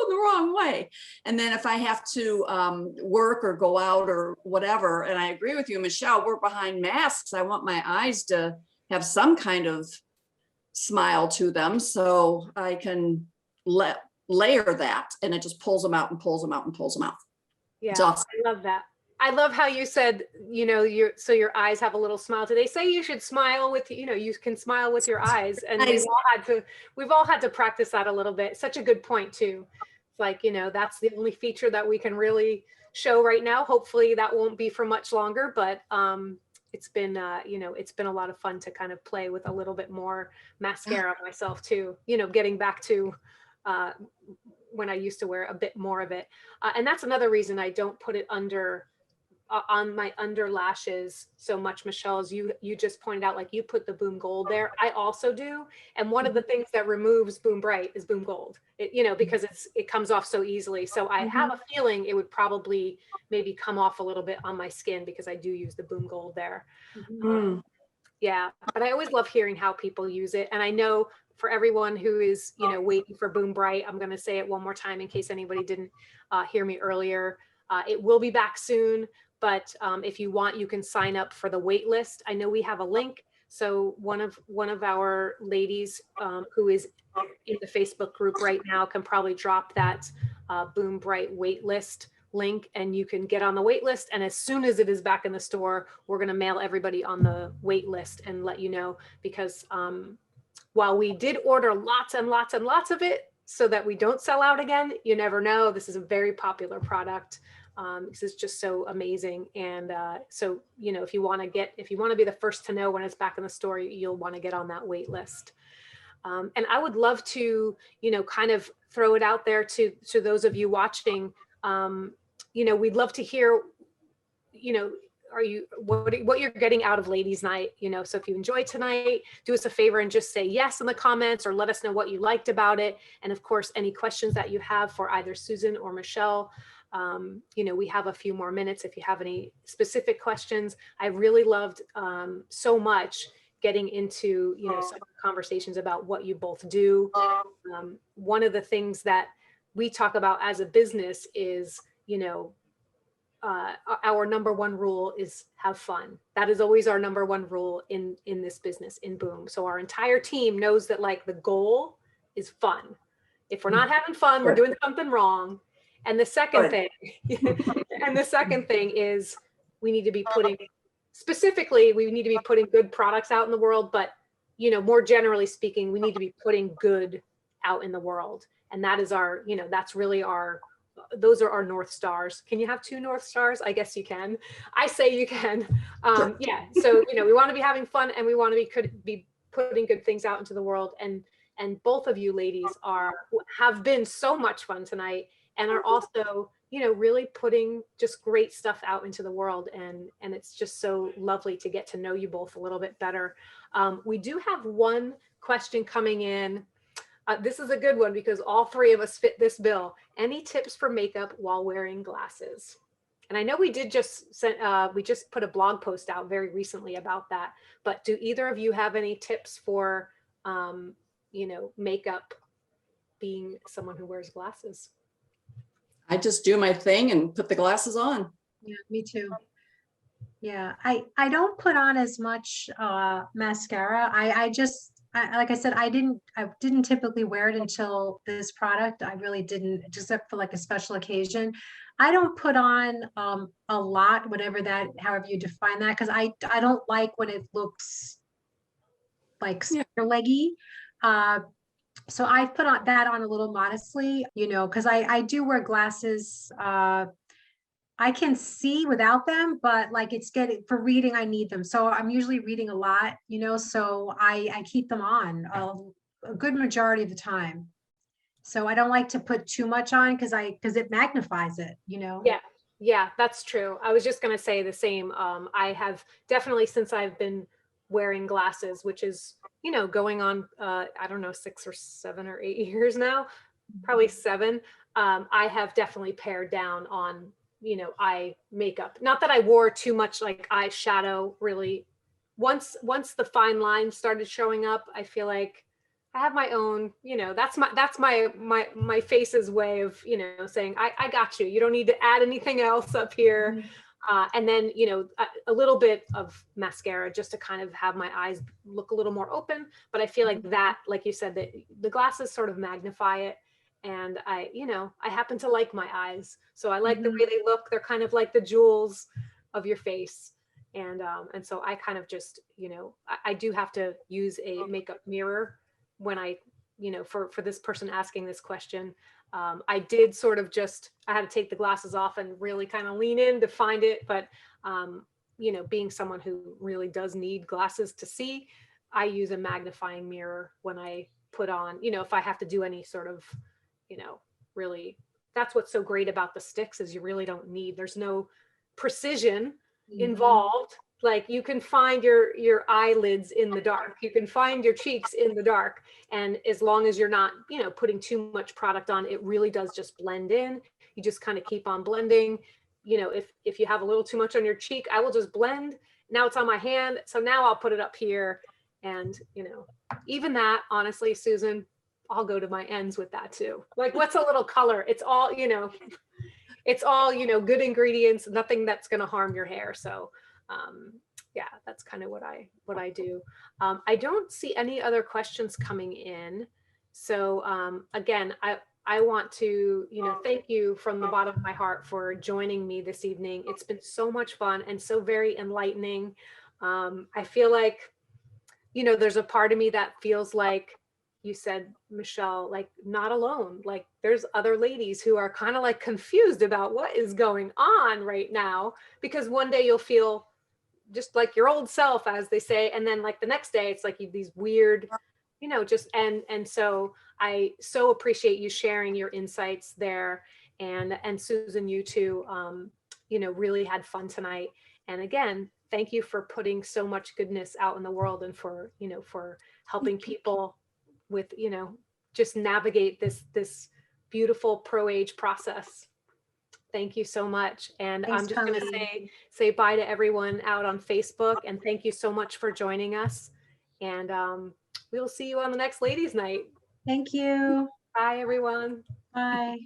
the wrong way. And then if I have to work or go out or whatever, and I agree with you, Michelle, we're behind masks. I want my eyes to have some kind of smile to them so I can layer that, and it just pulls them out and pulls them out and pulls them out. Yeah, Awesome. I love that. I love how you said, your eyes have a little smile. Do they say you should smile with, you can smile with your eyes, and we've all had to practice that a little bit. Such a good point too. It's like, that's the only feature that we can really show right now. Hopefully that won't be for much longer, but it's been a lot of fun to kind of play with a little bit more mascara myself too, getting back to when I used to wear a bit more of it. And that's another reason I don't put it on my under lashes so much, Michelle, as you just pointed out, like you put the Boom Gold there. I also do. And one of the things that removes Boom Bright is Boom Gold, because it comes off so easily. So I have a feeling it would probably maybe come off a little bit on my skin because I do use the Boom Gold there. Yeah, but I always love hearing how people use it. And I know for everyone who is, waiting for Boom Bright, I'm going to say it one more time in case anybody didn't hear me earlier. It will be back soon, but if you want, you can sign up for the wait list. I know we have a link. So one of our ladies who is in the Facebook group right now can probably drop that Boom Bright wait list link, and you can get on the wait list. And as soon as it is back in the store, we're going to mail everybody on the wait list and let you know, because while we did order lots and lots and lots of it so that we don't sell out again, you never know. This is a very popular product. This is just so amazing. And so, if you want to be the first to know when it's back in the store, you'll want to get on that wait list. And I would love to, kind of throw it out there to those of you watching. We'd love to hear, what you're getting out of Ladies Night, so if you enjoyed tonight, do us a favor and just say yes in the comments, or let us know what you liked about it. And of course, any questions that you have for either Susan or Michelle, we have a few more minutes if you have any specific questions. I really loved so much getting into, some conversations about what you both do. One of the things that we talk about as a business is, our number one rule is have fun. That is always our number one rule in this business, in Boom. So our entire team knows that, like, the goal is fun. If we're not having fun, we're doing something wrong. And the second thing, is we need to be putting good products out in the world, but, more generally speaking, we need to be putting good out in the world. And that is our, that's really those are our North Stars. Can you have two North Stars? I guess you can. I say you can. Yeah. So, we want to be having fun, and we want to be putting good things out into the world. And both of you ladies have been so much fun tonight, and are also, really putting just great stuff out into the world. And it's just so lovely to get to know you both a little bit better. We do have one question coming in. This is a good one because all three of us fit this bill. Any tips for makeup while wearing glasses? And I know we just put a blog post out very recently about that, but do either of you have any tips for, makeup being someone who wears glasses? I just do my thing and put the glasses on. Yeah, me too. Yeah, I don't put on as much mascara. Like I said, I didn't typically wear it until this product. I really didn't, except for like a special occasion. I don't put on a lot, however you define that, because I don't like when it looks like super leggy. So I put that on a little modestly, because I do wear glasses. I can see without them, but like for reading, I need them. So I'm usually reading a lot, so I keep them on a good majority of the time. So I don't like to put too much on because it magnifies it, you know? Yeah, that's true. I was just going to say the same. I have definitely, since I've been wearing glasses, which is, you know, going on, I don't know, 6 or 7 or 8 years now, probably 7. I have definitely pared down on, you know, eye makeup. Not that I wore too much like eyeshadow really. Once the fine lines started showing up, I feel like I have my own, you know, that's my face's way of, you know, saying, I got you. You don't need to add anything else up here. And then, you know, a little bit of mascara just to kind of have my eyes look a little more open. But I feel like that, like you said, that the glasses sort of magnify it. And I, you know, I happen to like my eyes. So I like the way they look. They're kind of like the jewels of your face. And so I kind of just, you know, I do have to use a makeup mirror when I, you know, for this person asking this question. I did sort of just, I had to take the glasses off and really kind of lean in to find it. But, you know, being someone who really does need glasses to see, I use a magnifying mirror when I put on, you know, if I have to do any sort of, you know, really, that's what's so great about the sticks is you really don't need, there's no precision involved. Like you can find your eyelids in the dark, you can find your cheeks in the dark, and as long as you're not, you know, putting too much product on, it really does just blend in. You just kind of keep on blending. You know, if you have a little too much on your cheek, I will just blend. Now it's on my hand, so now I'll put it up here. And you know, even that, honestly, Susan, I'll go to my ends with that too. Like, what's a little color? It's all, you know, it's all, you know, good ingredients, nothing that's going to harm your hair. So yeah, that's kind of what I do. I don't see any other questions coming in. So again, I want to, you know, thank you from the bottom of my heart for joining me this evening. It's been so much fun and so very enlightening. I feel like, you know, there's a part of me that feels like you said, Michelle, like not alone. Like there's other ladies who are kind of like confused about what is going on right now, because one day you'll feel just like your old self, as they say. And then like the next day, it's like these weird, you know, just, and so I so appreciate you sharing your insights there. And Susan, you too, you know, really had fun tonight. And again, thank you for putting so much goodness out in the world and for, you know, for helping people with, you know, just navigate this beautiful pro-age process. Thank you so much. And Thanks, I'm just going to Colleen. say bye to everyone out on Facebook. And thank you so much for joining us. And we'll see you on the next ladies' night. Thank you. Bye, everyone. Bye.